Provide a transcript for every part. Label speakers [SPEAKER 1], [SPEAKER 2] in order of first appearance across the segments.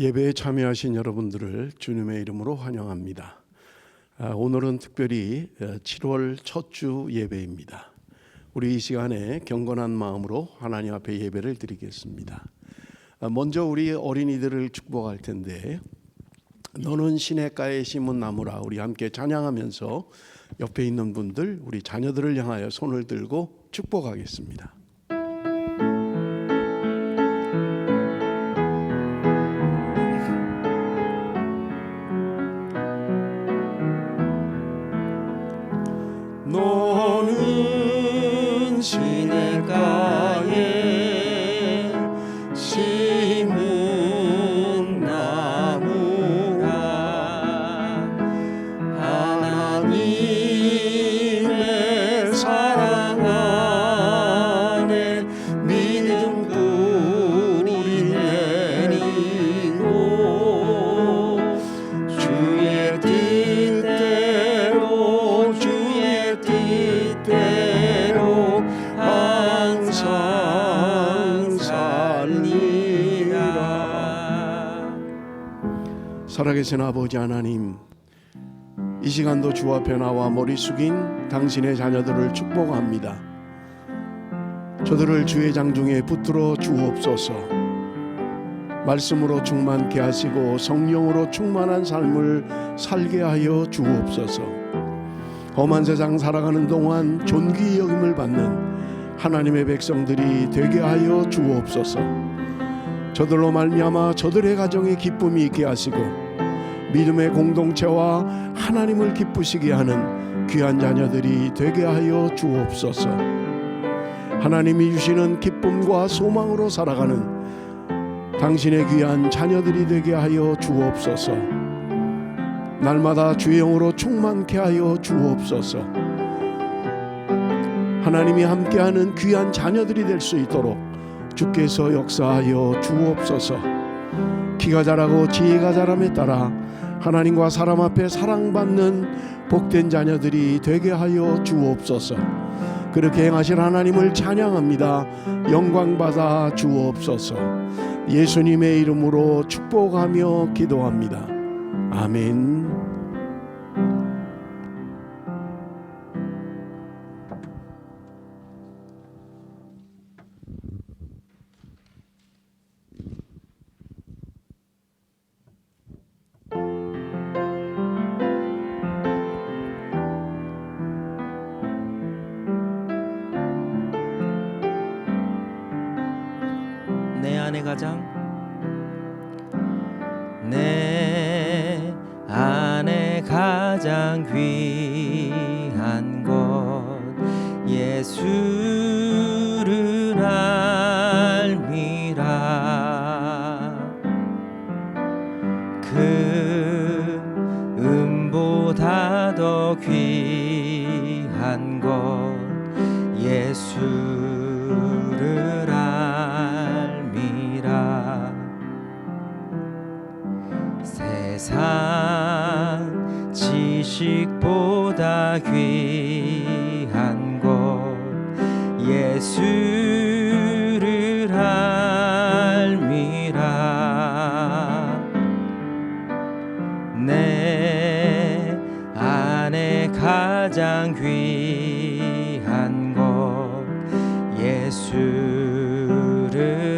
[SPEAKER 1] 예배에 참여하신 여러분들을 주님의 이름으로 환영합니다. 오늘은 특별히 7월 첫 주 예배입니다. 우리 이 시간에 경건한 마음으로 하나님 앞에 예배를 드리겠습니다. 먼저 우리 어린이들을 축복할 텐데, 너는 시냇가에 심은 나무라, 우리 함께 찬양하면서 옆에 있는 분들, 우리 자녀들을 향하여 손을 들고 축복하겠습니다. 너는 시냇가에 심은 나무라, 하나님의 사랑 안에 믿음 뿌리 내리고 주의 뜻대로 항상 살리라. 살아계신 아버지 하나님, 이 시간도 주 앞에 나와 머리 숙인 당신의 자녀들을 축복합니다. 저들을 주의 장중에 붙들어 주옵소서. 말씀으로 충만케 하시고 성령으로 충만한 삶을 살게 하여 주옵소서. 험한 세상 살아가는 동안 존귀 여김을 받는 하나님의 백성들이 되게 하여 주옵소서. 저들로 말미암아 저들의 가정에 기쁨이 있게 하시고 믿음의 공동체와 하나님을 기쁘시게 하는 귀한 자녀들이 되게 하여 주옵소서. 하나님이 주시는 기쁨과 소망으로 살아가는 당신의 귀한 자녀들이 되게 하여 주옵소서. 날마다 주의 영으로 충만케 하여 주옵소서. 하나님이 함께하는 귀한 자녀들이 될 수 있도록 주께서 역사하여 주옵소서. 키가 자라고 지혜가 자람에 따라 하나님과 사람 앞에 사랑받는 복된 자녀들이 되게 하여 주옵소서. 그렇게 행하실 하나님을 찬양합니다. 영광받아 주옵소서. 예수님의 이름으로 축복하며 기도합니다. 아멘.
[SPEAKER 2] 내 안에 가장 귀한 것 예수를 알미라. 그 은보다 더 귀한 것 예수를 알미라. 세상 지식보다 귀한 것 예수를 알미라. 내 안에 가장 귀한 것 예수를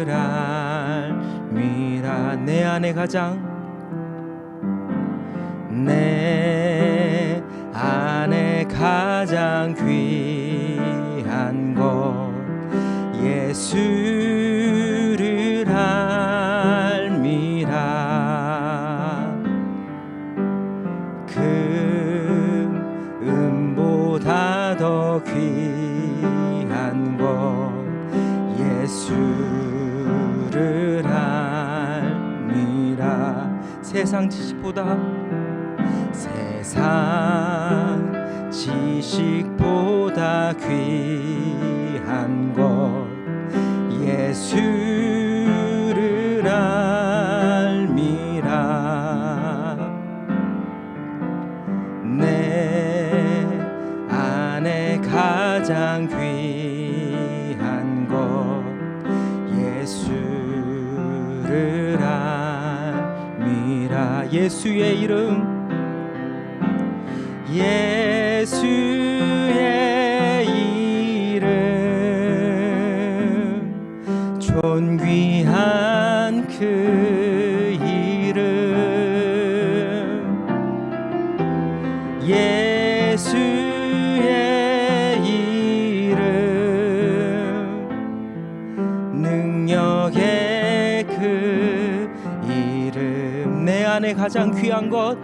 [SPEAKER 2] 알미라. 내 안에 가장 귀한 것 예수를 알미라. 그 은보다 더 귀한 것 예수를 알미라. 세상 지식보다 귀한 것 예수를 알미라. 내 안에 가장 귀한 것 예수를 알미라. 예수의 이름, 예수의 이름, 존귀한 그 이름, 예수의 이름, 능력의 그 이름. 내 안에 가장 귀한 것,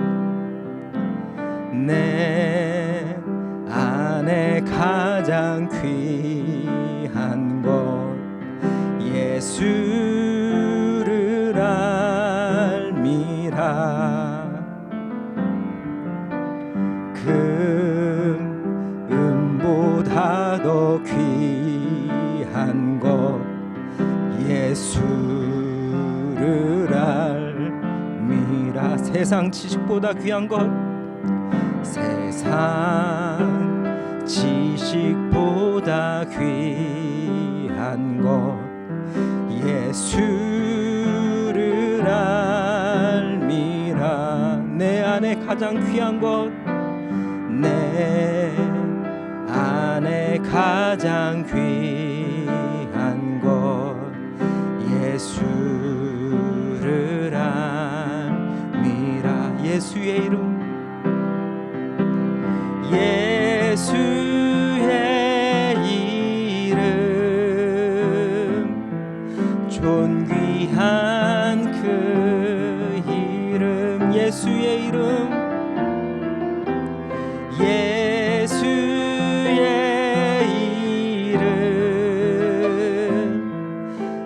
[SPEAKER 2] 내 안에 가장 귀한 것, 예수를 알미라. 금보다 더 귀한 것, 예수를 알미라. 세상 지식보다 귀한 것, 세상 지식보다 귀한 것, 예수를 알미라. 내 안에 가장 귀한 것, 내 안에 가장 귀한 것, 예수를 알미라. 예수의 이름, 예수의 이름, 존귀한 그 이름, 예수의 이름, 예수의 이름,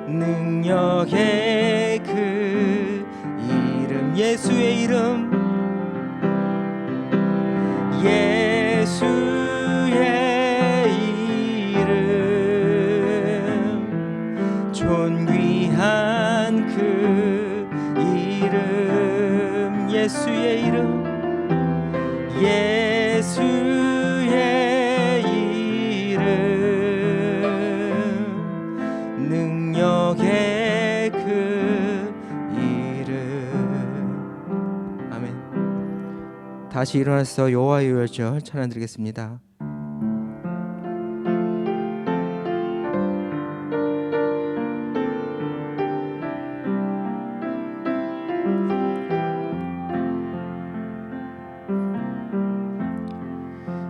[SPEAKER 2] 능력의 그 이름, 예수의 이름, 예수의 이름, 존귀한 그 이름, 예수의 이름, 예수의 이름, 능력의 그 이름. 아멘. 다시 일어나서 여호와의 유월절 찬양 드리겠습니다.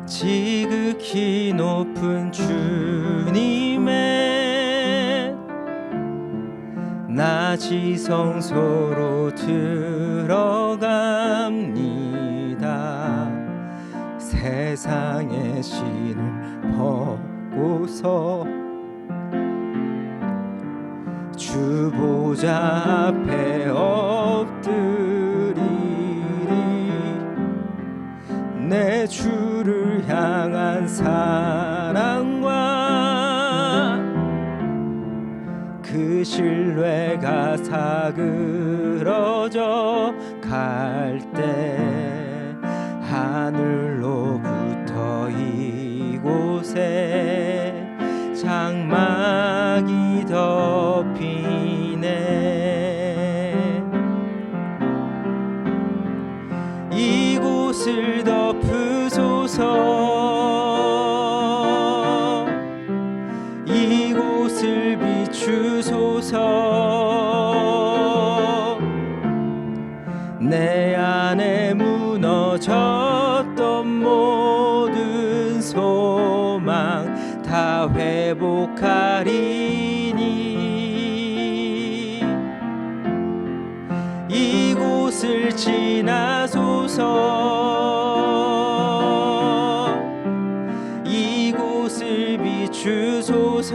[SPEAKER 2] 지극히 높은 주님의 낮이 성소로 들어갑니다. 세상의 신을 벗고서 주 보좌 앞에 엎드리리. 내 주를 향한 사랑과 그 신뢰가 사그러져 갈 때 하늘로부터 이곳에 장막이 덮이네. 이곳을 덮으소서, 이곳을 비추소서. 내 안에 무너졌던 모든 소망 다 회복하리니. 이곳을 지나소서, 이곳을 비추소서.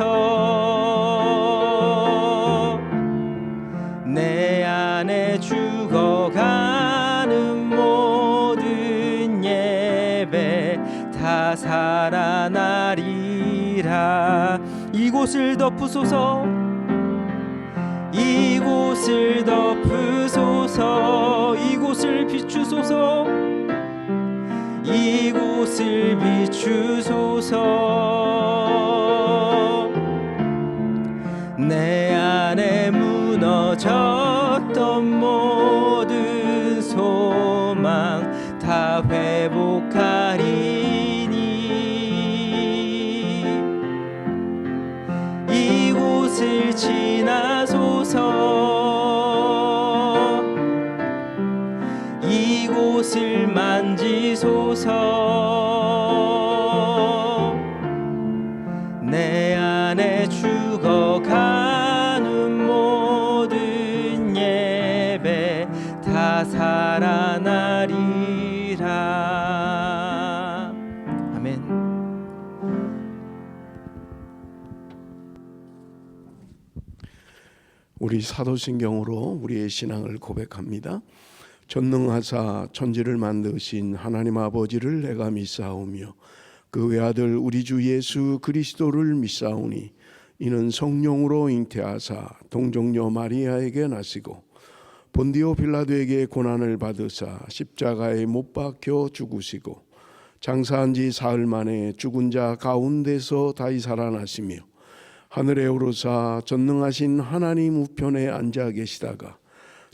[SPEAKER 2] 내 안에 죽어가는 모든 예배 다 살아나리라. 이곳을 덮으소서, 이곳을 덮으소서, 이곳을 비추소서, 이곳을 비추소서. 내 안에 무너졌던 모든 소망 죽어가는 모든 예배 다 살아나리라. 아멘.
[SPEAKER 1] 우리 사도신경으로 우리의 신앙을 고백합니다. 전능하사 천지를 만드신 하나님 아버지를 내가 믿사오며 그 외아들 우리 주 예수 그리스도를 믿사오니 이는 성령으로 잉태하사 동정녀 마리아에게 나시고 본디오 빌라도에게 고난을 받으사 십자가에 못 박혀 죽으시고 장사한 지 사흘 만에 죽은 자 가운데서 다시 살아나시며 하늘에 오르사 전능하신 하나님 우편에 앉아 계시다가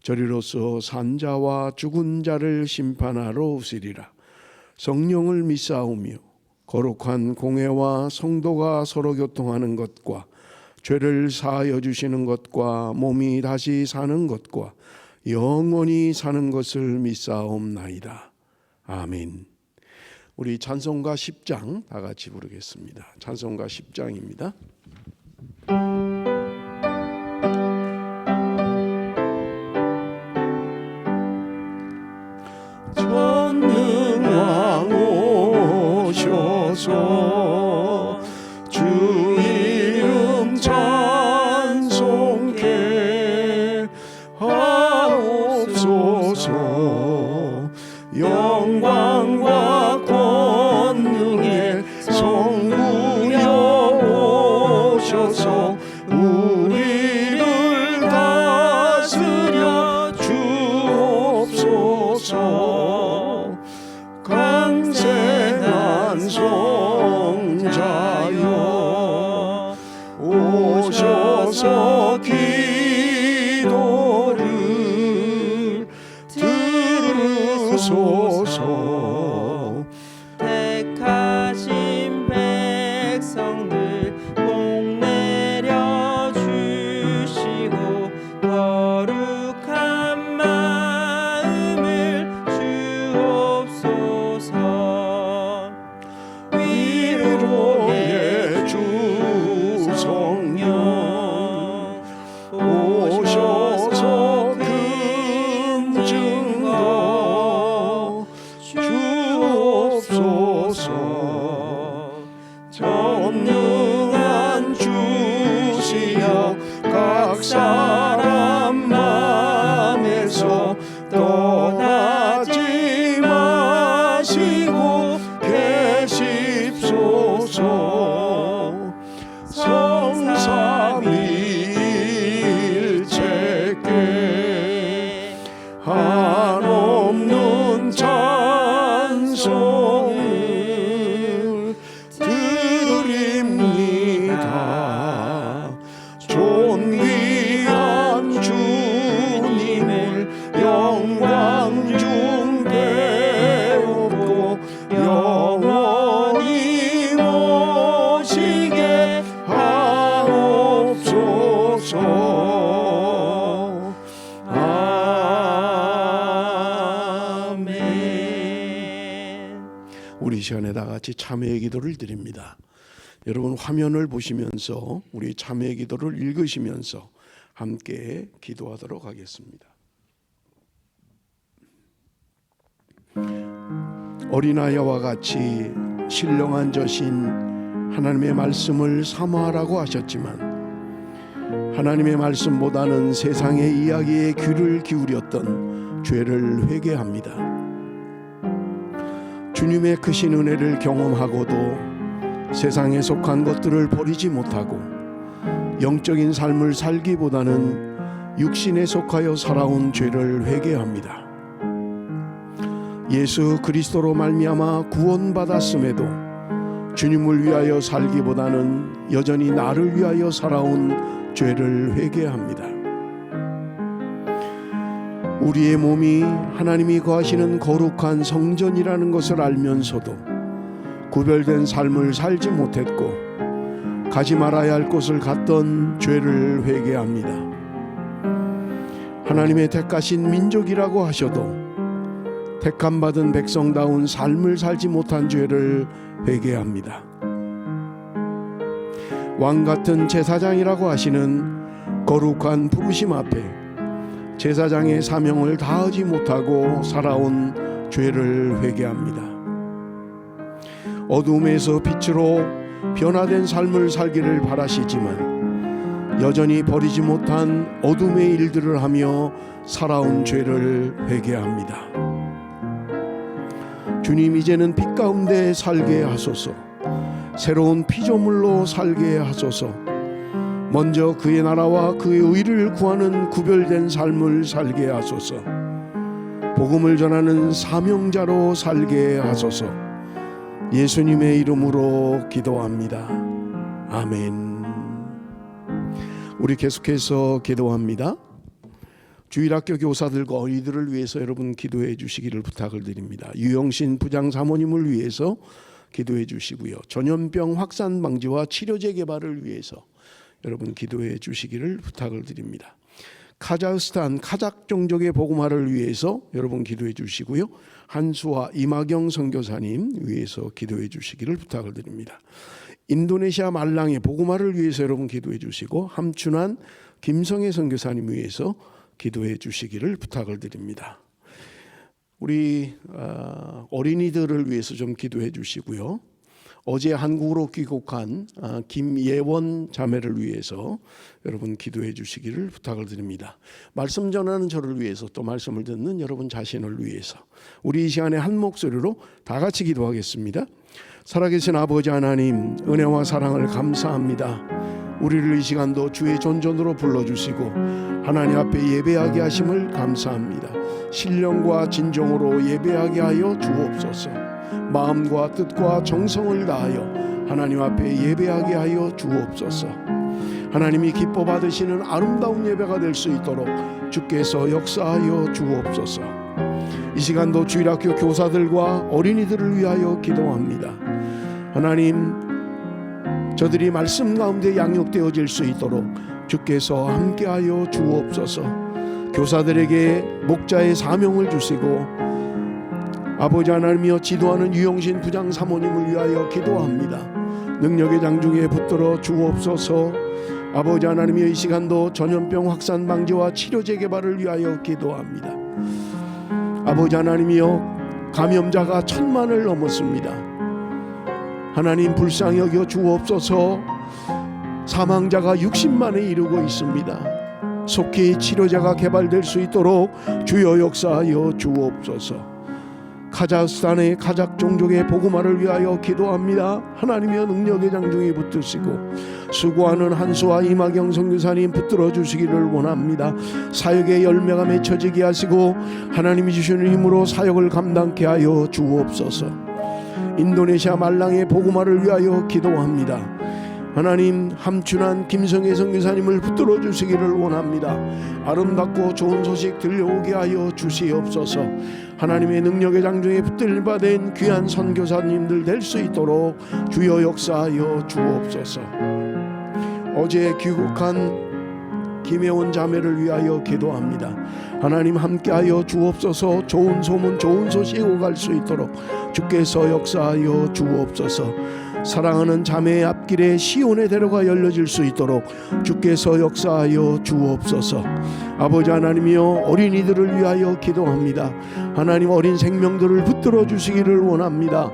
[SPEAKER 1] 저리로서 산 자와 죽은 자를 심판하러 오시리라. 성령을 믿사오며 거룩한 공회와 성도가 서로 교통하는 것과 죄를 사하여 주시는 것과 몸이 다시 사는 것과 영원히 사는 것을 믿사옵나이다. 아멘. 우리 찬송가 10장 다 같이 부르겠습니다. 찬송가 10장입니다. 전능왕 오셔서 주 이름 찬송케 하옵소서. 영광과 권능의 성부여 오셔서 우리를 다스려 주옵소서. 강생한 성자여 오셔서 기도를 들으소서.
[SPEAKER 2] 택하신 백성들 복 내려 주시고 거룩한 마음을 주옵소서.
[SPEAKER 1] 위로의 주 성령 오셔서 큰 증거 주옵소서. 전능한 주시여 각 사람 마음에서 떠나지 마시고 계십소서. 성삼위일체께 한없는 찬송을 드립니다. 존귀한 주님을 영광 중에 없고 영원히 모시게 하옵소서. 아멘. 우리 시간에 다 같이 참회의 기도를 드립니다. 여러분 화면을 보시면서 우리 참회의 기도를 읽으시면서 함께 기도하도록 하겠습니다. 어린아이와 같이 신령한 저신 하나님의 말씀을 사모하라고 하셨지만 하나님의 말씀보다는 세상의 이야기에 귀를 기울였던 죄를 회개합니다. 주님의 크신 은혜를 경험하고도 세상에 속한 것들을 버리지 못하고 영적인 삶을 살기보다는 육신에 속하여 살아온 죄를 회개합니다. 예수 그리스도로 말미암아 구원받았음에도 주님을 위하여 살기보다는 여전히 나를 위하여 살아온 죄를 회개합니다. 우리의 몸이 하나님이 거하시는 거룩한 성전이라는 것을 알면서도 구별된 삶을 살지 못했고 가지 말아야 할 곳을 갔던 죄를 회개합니다. 하나님의 택하신 민족이라고 하셔도 택함받은 백성다운 삶을 살지 못한 죄를 회개합니다. 왕 같은 제사장이라고 하시는 거룩한 부르심 앞에 제사장의 사명을 다하지 못하고 살아온 죄를 회개합니다. 어둠에서 빛으로 변화된 삶을 살기를 바라시지만 여전히 버리지 못한 어둠의 일들을 하며 살아온 죄를 회개합니다. 주님, 이제는 빛 가운데 살게 하소서. 새로운 피조물로 살게 하소서. 먼저 그의 나라와 그의 의를 구하는 구별된 삶을 살게 하소서. 복음을 전하는 사명자로 살게 하소서. 예수님의 이름으로 기도합니다. 아멘. 우리 계속해서 기도합니다. 주일학교 교사들과 어린이들을 위해서 여러분 기도해 주시기를 부탁을 드립니다. 유영신 부장 사모님을 위해서 기도해 주시고요. 전염병 확산 방지와 치료제 개발을 위해서 여러분 기도해 주시기를 부탁을 드립니다. 카자흐스탄 카작 종족의 복음화를 위해서 여러분 기도해 주시고요. 한수와 이마경 선교사님 위해서 기도해 주시기를 부탁을 드립니다. 인도네시아 말랑의 복음화를 위해서 여러분 기도해 주시고 함춘환 김성애 선교사님 위해서 기도해 주시기를 부탁을 드립니다. 우리 어린이들을 위해서 좀 기도해 주시고요. 어제 한국으로 귀국한 김예원 자매를 위해서 여러분 기도해 주시기를 부탁을 드립니다. 말씀 전하는 저를 위해서 또 말씀을 듣는 여러분 자신을 위해서 우리 이 시간에 한 목소리로 다 같이 기도하겠습니다. 살아계신 아버지 하나님, 은혜와 사랑을 감사합니다. 우리를 이 시간도 주의 존전으로 불러주시고 하나님 앞에 예배하게 하심을 감사합니다. 신령과 진정으로 예배하게 하여 주옵소서. 마음과 뜻과 정성을 다하여 하나님 앞에 예배하게 하여 주옵소서. 하나님이 기뻐 받으시는 아름다운 예배가 될 수 있도록 주께서 역사하여 주옵소서. 이 시간도 주일학교 교사들과 어린이들을 위하여 기도합니다. 하나님, 저들이 말씀 가운데 양육되어질 수 있도록 주께서 함께하여 주옵소서. 교사들에게 목자의 사명을 주시고 아버지 하나님이여 지도하는 유영신 부장 사모님을 위하여 기도합니다. 능력의 장중에 붙들어 주옵소서. 아버지 하나님이여 이 시간도 전염병 확산 방지와 치료제 개발을 위하여 기도합니다. 아버지 하나님이여 감염자가 1000만을 넘었습니다. 하나님 불쌍히 여겨 주옵소서. 사망자가 60만에 이르고 있습니다. 속히 치료제가 개발될 수 있도록 주여 역사하여 주옵소서. 카자흐스탄의 카작 종족의 복음화를 위하여 기도합니다. 하나님의 능력의 장중에 붙드시고 수고하는 한수와 이마경 선교사님 붙들어 주시기를 원합니다. 사역의 열매가 맺혀지게 하시고 하나님이 주시는 힘으로 사역을 감당케 하여 주옵소서. 인도네시아 말랑의 복음화를 위하여 기도합니다. 하나님, 함춘환 김성애 선교사님을 붙들어 주시기를 원합니다. 아름답고 좋은 소식 들려오게 하여 주시옵소서. 하나님의 능력의 장중에 붙들림 받은 귀한 선교사님들 될 수 있도록 주여 역사하여 주옵소서. 어제 귀국한 김혜원 자매를 위하여 기도합니다. 하나님 함께하여 주옵소서. 좋은 소문 좋은 소식 오갈 수 있도록 주께서 역사하여 주옵소서. 사랑하는 자매의 앞길에 시온의 대로가 열려질 수 있도록 주께서 역사하여 주옵소서. 아버지 하나님이여 어린이들을 위하여 기도합니다. 하나님 어린 생명들을 붙들어 주시기를 원합니다.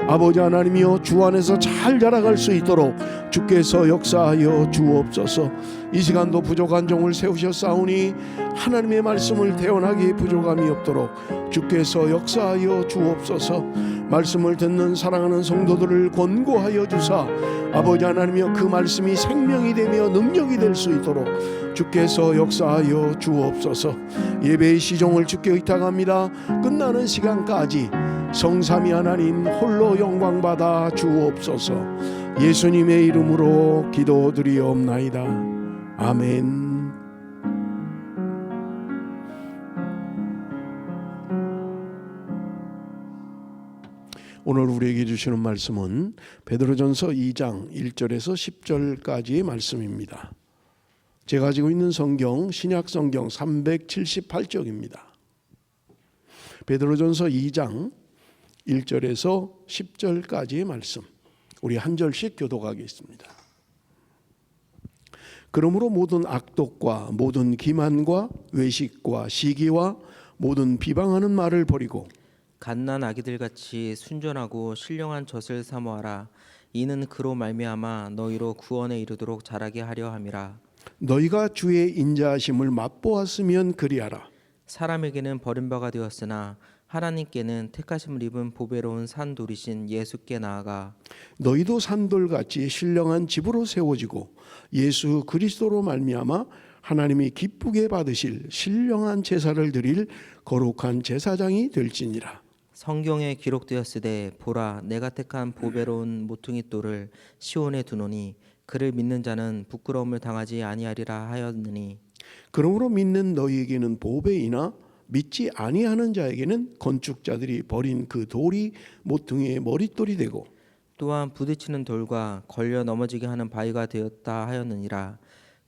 [SPEAKER 1] 아버지 하나님이여 주 안에서 잘 자라갈 수 있도록 주께서 역사하여 주옵소서. 이 시간도 부족한 종을 세우셨사오니 하나님의 말씀을 태어나게 부족함이 없도록 주께서 역사하여 주옵소서. 말씀을 듣는 사랑하는 성도들을 권고하여 주사 아버지 하나님이여 그 말씀이 생명이 되며 능력이 될 수 있도록 주께서 역사하여 주옵소서. 예배의 시종을 주께 의탁합니다. 끝나는 시간까지 성삼위 하나님 홀로 영광받아 주옵소서. 예수님의 이름으로 기도드리옵나이다. 아멘. 오늘 우리에게 주시는 말씀은 베드로전서 2장 1절에서 10절까지의 말씀입니다. 제가 가지고 있는 성경 신약 성경 378쪽입니다. 베드로전서 2장 1절에서 10절까지의 말씀, 우리 한 절씩 교독하겠습니다. 그러므로 모든 악독과 모든 기만과 외식과 시기와 모든 비방하는 말을 버리고
[SPEAKER 2] 갓난 아기들 같이 순전하고 신령한 젖을 사모하라. 이는 그로 말미암아 너희로 구원에 이르도록 자라게 하려 함이라.
[SPEAKER 1] 너희가 주의 인자하심을 맛보았으면 그리하라.
[SPEAKER 2] 사람에게는 버림바가 되었으나 하나님께는 택하심을 입은 보배로운 산돌이신 예수께 나아가
[SPEAKER 1] 너희도 산돌같이 신령한 집으로 세워지고 예수 그리스도로 말미암아 하나님이 기쁘게 받으실 신령한 제사를 드릴 거룩한 제사장이 될지니라.
[SPEAKER 2] 성경에 기록되었으되 보라 내가 택한 보배로운 모퉁이 돌을 시온에 두노니 그를 믿는 자는 부끄러움을 당하지 아니하리라 하였느니
[SPEAKER 1] 그러므로 믿는 너희에게는 보배이나 믿지 아니하는 자에게는 건축자들이 버린 그 돌이 모퉁이의 머릿돌이 되고
[SPEAKER 2] 또한 부딪히는 돌과 걸려 넘어지게 하는 바위가 되었다 하였느니라.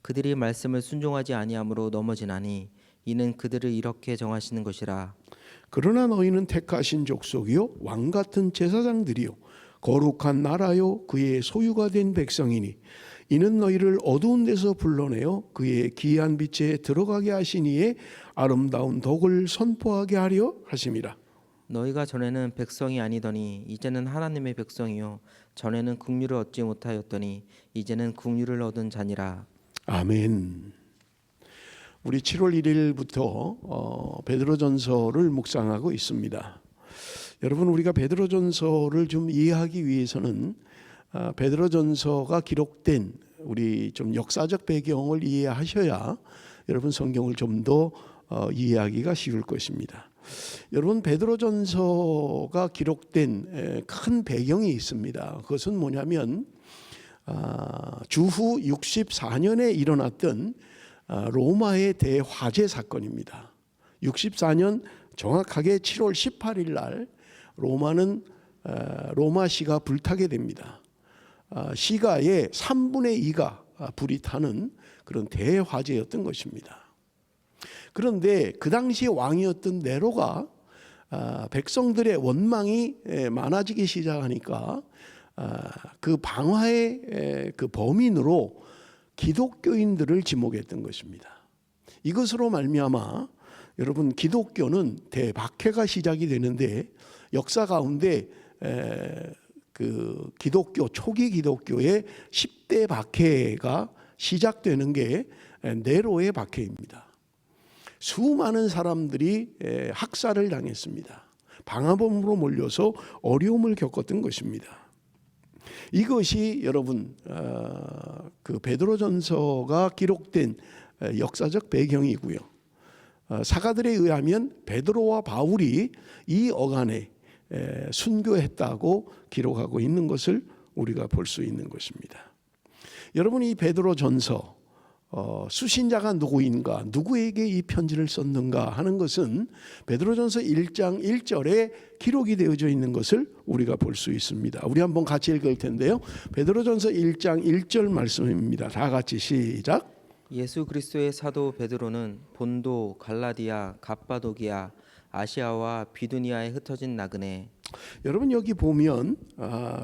[SPEAKER 2] 그들이 말씀을 순종하지 아니함으로 넘어지나니 이는 그들을 이렇게 정하시는 것이라.
[SPEAKER 1] 그러나 너희는 택하신 족속이요 왕 같은 제사장들이요 거룩한 나라요 그의 소유가 된 백성이니 이는 너희를 어두운 데서 불러내어 그의 기이한 빛에 들어가게 하시니에 아름다운 덕을 선포하게 하려 하심이라.
[SPEAKER 2] 너희가 전에는 백성이 아니더니 이제는 하나님의 백성이요 전에는 국류를 얻지 못하였더니 이제는 국류를 얻은 자니라.
[SPEAKER 1] 아멘. 우리 7월 1일부터 베드로전서를 묵상하고 있습니다. 여러분, 우리가 베드로전서를 좀 이해하기 위해서는 베드로전서가 기록된 우리 좀 역사적 배경을 이해하셔야 여러분 성경을 좀 더 이해하기가 쉬울 것입니다. 여러분, 베드로전서가 기록된 큰 배경이 있습니다. 그것은 뭐냐면 주후 64년에 일어났던 로마의 대화재 사건입니다. 64년 정확하게 7월 18일 날 로마는 로마시가 불타게 됩니다. 시가의 3분의 2가 불이 타는 그런 대화재였던 것입니다. 그런데 그 당시 왕이었던 네로가 백성들의 원망이 많아지기 시작하니까 그 방화의 그 범인으로 기독교인들을 지목했던 것입니다. 이것으로 말미암아 여러분 기독교는 대박해가 시작이 되는데 역사 가운데 그 기독교 초기 기독교의 10대 박해가 시작되는 게 네로의 박해입니다. 수많은 사람들이 학살을 당했습니다. 방화범으로 몰려서 어려움을 겪었던 것입니다. 이것이 여러분 그 베드로전서가 기록된 역사적 배경이고요. 사가들에 의하면 베드로와 바울이 이 어간에 순교했다고 기록하고 있는 것을 우리가 볼 수 있는 것입니다. 여러분, 이 베드로전서 수신자가 누구인가, 누구에게 이 편지를 썼는가 하는 것은 베드로전서 1장 1절에 기록이 되어져 있는 것을 우리가 볼 수 있습니다. 우리 한번 같이 읽을 텐데요. 베드로전서 1장 1절 말씀입니다. 다 같이 시작.
[SPEAKER 2] 예수 그리스도의 사도 베드로는 본도, 갈라디아, 갑바도기아, 아시아와 비두니아에 흩어진 나그네.
[SPEAKER 1] 여러분, 여기 보면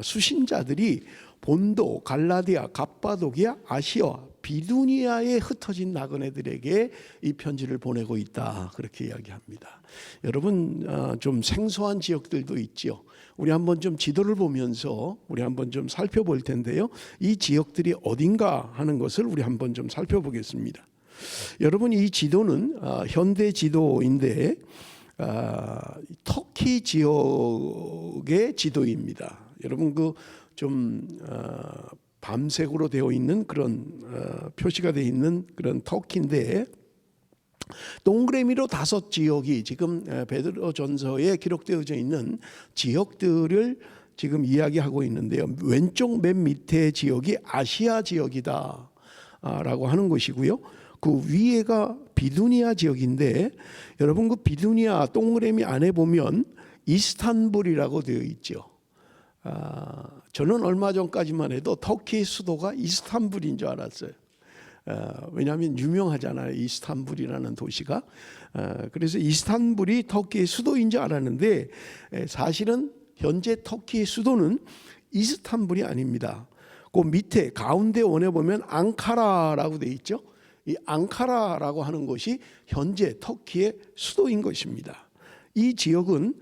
[SPEAKER 1] 수신자들이 본도, 갈라디아, 갑바도기아, 아시아, 비두니아에 흩어진 나그네들에게 이 편지를 보내고 있다, 그렇게 이야기합니다. 여러분, 좀 생소한 지역들도 있죠. 우리 한번 좀 지도를 보면서 우리 한번 좀 살펴볼 텐데요. 이 지역들이 어딘가 하는 것을 우리 한번 좀 살펴보겠습니다. 여러분, 이 지도는 현대 지도인데 터키 지역의 지도입니다. 여러분, 그 좀 밤색으로 되어 있는 그런 표시가 되어 있는 그런 터키인데 동그라미로 5지역이 지금 베드로전서에 기록되어져 있는 지역들을 지금 이야기하고 있는데요. 왼쪽 맨 밑에 지역이 아시아 지역이다 라고 하는 것이고요. 그 위에가 비두니아 지역인데 여러분, 그 비두니아 동그라미 안에 보면 이스탄불이라고 되어 있죠. 저는 얼마 전까지만 해도 터키 수도가 이스탄불인 줄 알았어요. 왜냐하면 유명하잖아요, 이스탄불이라는 도시가. 그래서 이스탄불이 터키의 수도인 줄 알았는데 사실은 현재 터키의 수도는 이스탄불이 아닙니다. 그 밑에 가운데 원에 보면 앙카라라고 돼 있죠. 이 앙카라라고 하는 것이 현재 터키의 수도인 것입니다. 이 지역은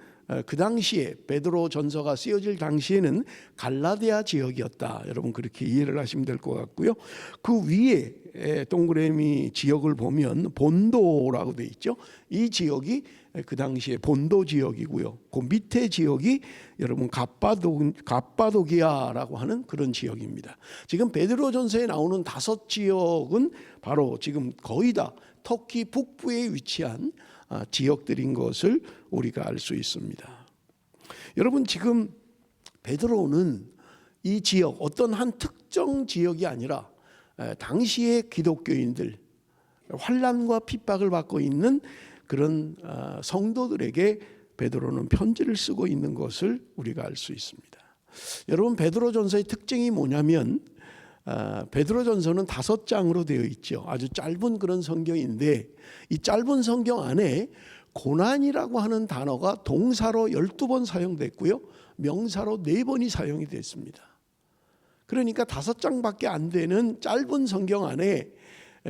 [SPEAKER 1] 그 당시에 베드로 전서가 쓰여질 당시에는 갈라디아 지역이었다. 여러분 그렇게 이해를 하시면 될 것 같고요. 그 위에 동그라미 지역을 보면 본도라고 돼 있죠. 이 지역이 그 당시에 본도 지역이고요. 그 밑에 지역이 여러분 갑바도기아라고 하는 그런 지역입니다. 지금 베드로 전서에 나오는 5지역은 바로 지금 거의 다 터키 북부에 위치한 지역들인 것을 우리가 알 수 있습니다. 여러분 지금 베드로는 이 지역 어떤 한 특정 지역이 아니라 당시의 기독교인들 환난과 핍박을 받고 있는 그런 성도들에게 베드로는 편지를 쓰고 있는 것을 우리가 알 수 있습니다. 여러분 베드로전서의 특징이 뭐냐면 베드로전서는 5장으로 되어 있죠. 아주 짧은 그런 성경인데 이 짧은 성경 안에 고난이라고 하는 단어가 동사로 12번 사용됐고요. 명사로 4번이 사용이 됐습니다. 그러니까 5장밖에 안 되는 짧은 성경 안에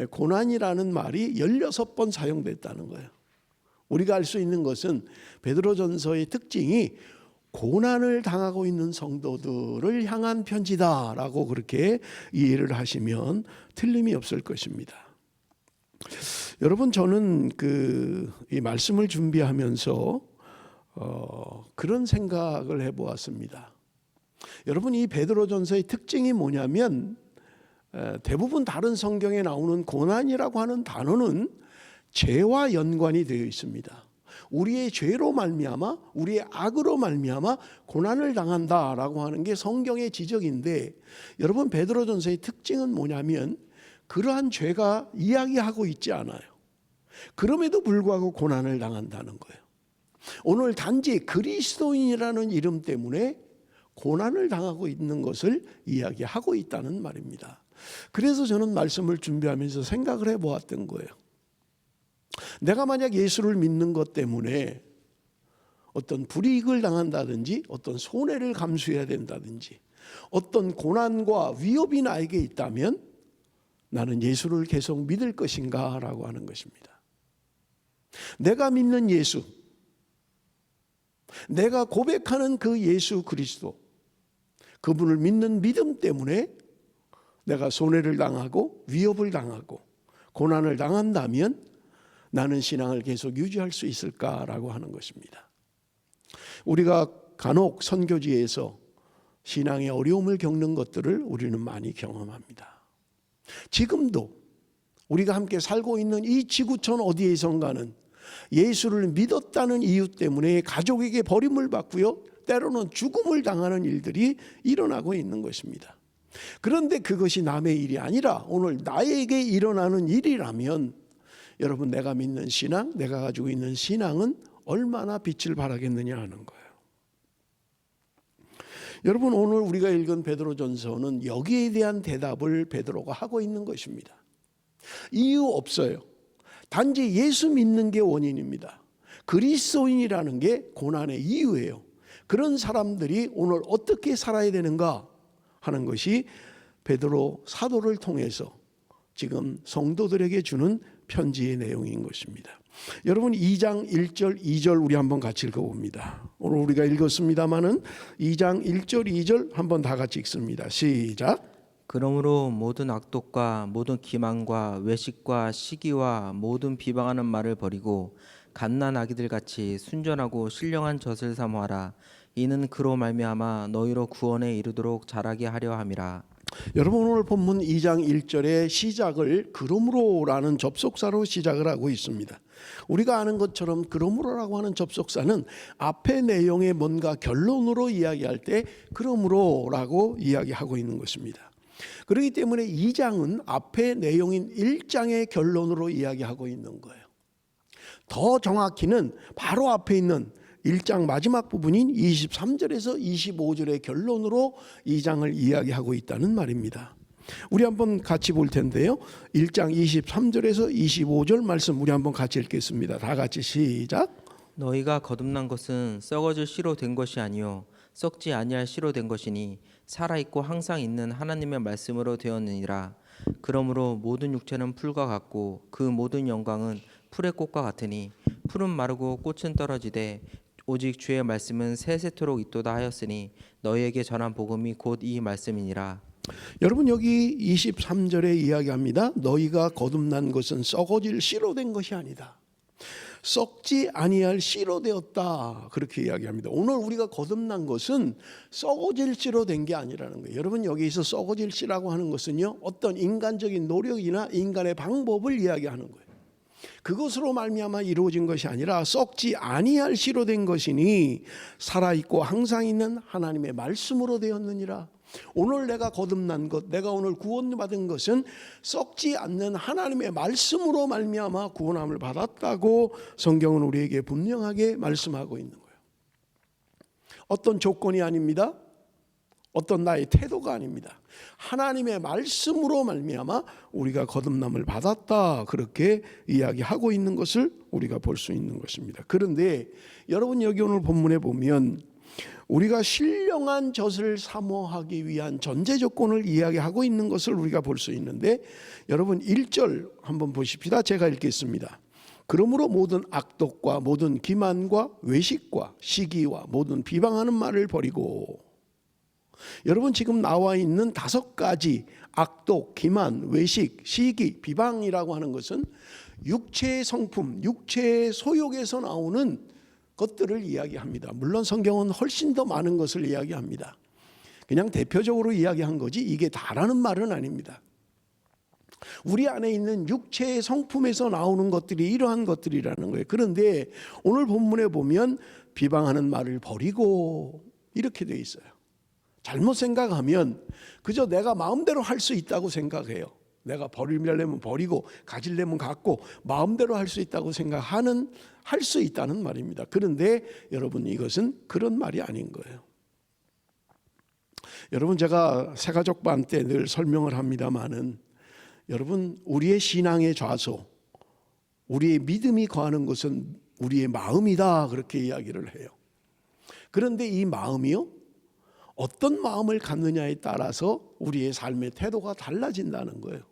[SPEAKER 1] 고난이라는 말이 16번 사용됐다는 거예요. 우리가 알 수 있는 것은 베드로전서의 특징이 고난을 당하고 있는 성도들을 향한 편지다라고 그렇게 이해를 하시면 틀림이 없을 것입니다. 여러분 저는 이 말씀을 준비하면서 그런 생각을 해보았습니다. 여러분 이 베드로전서의 특징이 뭐냐면 대부분 다른 성경에 나오는 고난이라고 하는 단어는 죄와 연관이 되어 있습니다. 우리의 죄로 말미암아 우리의 악으로 말미암아 고난을 당한다라고 하는 게 성경의 지적인데 여러분 베드로전서의 특징은 뭐냐면 그러한 죄가 이야기하고 있지 않아요. 그럼에도 불구하고 고난을 당한다는 거예요. 오늘 단지 그리스도인이라는 이름 때문에 고난을 당하고 있는 것을 이야기하고 있다는 말입니다. 그래서 저는 말씀을 준비하면서 생각을 해보았던 거예요. 내가 만약 예수를 믿는 것 때문에 어떤 불이익을 당한다든지 어떤 손해를 감수해야 된다든지 어떤 고난과 위협이 나에게 있다면 나는 예수를 계속 믿을 것인가 라고 하는 것입니다. 내가 믿는 예수, 내가 고백하는 그 예수 그리스도, 그분을 믿는 믿음 때문에 내가 손해를 당하고 위협을 당하고 고난을 당한다면 나는 신앙을 계속 유지할 수 있을까라고 하는 것입니다. 우리가 간혹 선교지에서 신앙의 어려움을 겪는 것들을 우리는 많이 경험합니다. 지금도 우리가 함께 살고 있는 이 지구촌 어디에선가는 예수를 믿었다는 이유 때문에 가족에게 버림을 받고요, 때로는 죽음을 당하는 일들이 일어나고 있는 것입니다. 그런데 그것이 남의 일이 아니라 오늘 나에게 일어나는 일이라면 여러분 내가 믿는 신앙, 내가 가지고 있는 신앙은 얼마나 빛을 발하겠느냐 하는 거예요. 여러분 오늘 우리가 읽은 베드로전서는 여기에 대한 대답을 베드로가 하고 있는 것입니다. 이유 없어요. 단지 예수 믿는 게 원인입니다. 그리스도인이라는 게 고난의 이유예요. 그런 사람들이 오늘 어떻게 살아야 되는가 하는 것이 베드로 사도를 통해서 지금 성도들에게 주는 편지의 내용인 것입니다. 여러분 2장 1절 2절 우리 한번 같이 읽어봅니다. 오늘 우리가 읽었습니다마는 2장 1절 2절 한번 다 같이 읽습니다. 시작.
[SPEAKER 2] 그러므로 모든 악독과 모든 기만과 외식과 시기와 모든 비방하는 말을 버리고 갓난 아기들 같이 순전하고 신령한 젖을 사모하라. 이는 그로 말미암아 너희로 구원에 이르도록 자라게 하려 함이라.
[SPEAKER 1] 여러분 오늘 본문 2장 1절의 시작을 그러므로라는 접속사로 시작을 하고 있습니다. 우리가 아는 것처럼 그러므로라고 하는 접속사는 앞의 내용의 뭔가 결론으로 이야기할 때 그러므로라고 이야기하고 있는 것입니다. 그렇기 때문에 2장은 앞의 내용인 1장의 결론으로 이야기하고 있는 거예요. 더 정확히는 바로 앞에 있는 1장 마지막 부분인 23절에서 25절의 결론으로 2장을 이야기하고 있다는 말입니다. 우리 한번 같이 볼 텐데요. 1장 23절에서 25절 말씀 우리 한번 같이 읽겠습니다. 다 같이 시작.
[SPEAKER 2] 너희가 거듭난 것은 썩어질 씨로 된 것이 아니요 썩지 아니할 씨로 된 것이니 살아 있고 항상 있는 하나님의 말씀으로 되었느니라. 그러므로 모든 육체는 풀과 같고 그 모든 영광은 풀의 꽃과 같으니 풀은 마르고 꽃은 떨어지되 오직 주의 말씀은 세세토록 있도다 하였으니 너희에게 전한 복음이 곧 이 말씀이니라.
[SPEAKER 1] 여러분 여기 23절에 이야기합니다. 너희가 거듭난 것은 썩어질 씨로 된 것이 아니다. 썩지 아니할 씨로 되었다. 그렇게 이야기합니다. 오늘 우리가 거듭난 것은 썩어질 씨로 된 게 아니라는 거예요. 여러분 여기서 썩어질 씨라고 하는 것은요, 어떤 인간적인 노력이나 인간의 방법을 이야기하는 거예요. 그것으로 말미암아 이루어진 것이 아니라 썩지 아니할 씨로 된 것이니 살아있고 항상 있는 하나님의 말씀으로 되었느니라. 오늘 내가 거듭난 것, 내가 오늘 구원받은 것은 썩지 않는 하나님의 말씀으로 말미암아 구원함을 받았다고 성경은 우리에게 분명하게 말씀하고 있는 거예요. 어떤 조건이 아닙니다. 어떤 나의 태도가 아닙니다. 하나님의 말씀으로 말미암아 우리가 거듭남을 받았다, 그렇게 이야기하고 있는 것을 우리가 볼 수 있는 것입니다. 그런데 여러분 여기 오늘 본문에 보면 우리가 신령한 젖을 사모하기 위한 전제 조건을 이야기하고 있는 것을 우리가 볼 수 있는데, 여러분 1절 한번 보십시다. 제가 읽겠습니다. 그러므로 모든 악독과 모든 기만과 외식과 시기와 모든 비방하는 말을 버리고. 여러분 지금 나와 있는 5가지 악독, 기만, 외식, 시기, 비방이라고 하는 것은 육체의 성품, 육체의 소욕에서 나오는 것들을 이야기합니다. 물론 성경은 훨씬 더 많은 것을 이야기합니다. 그냥 대표적으로 이야기한 거지 이게 다라는 말은 아닙니다. 우리 안에 있는 육체의 성품에서 나오는 것들이 이러한 것들이라는 거예요. 그런데 오늘 본문에 보면 비방하는 말을 버리고 이렇게 돼 있어요. 잘못 생각하면 그저 내가 마음대로 할 수 있다고 생각해요. 내가 버리려면 버리고 가지려면 갖고 마음대로 할 수 있다고 생각하는, 할 수 있다는 말입니다. 그런데 여러분 이것은 그런 말이 아닌 거예요. 여러분 제가 새가족반 때 늘 설명을 합니다마는, 여러분 우리의 신앙의 좌소, 우리의 믿음이 거하는 것은 우리의 마음이다, 그렇게 이야기를 해요. 그런데 이 마음이요, 어떤 마음을 갖느냐에 따라서 우리의 삶의 태도가 달라진다는 거예요.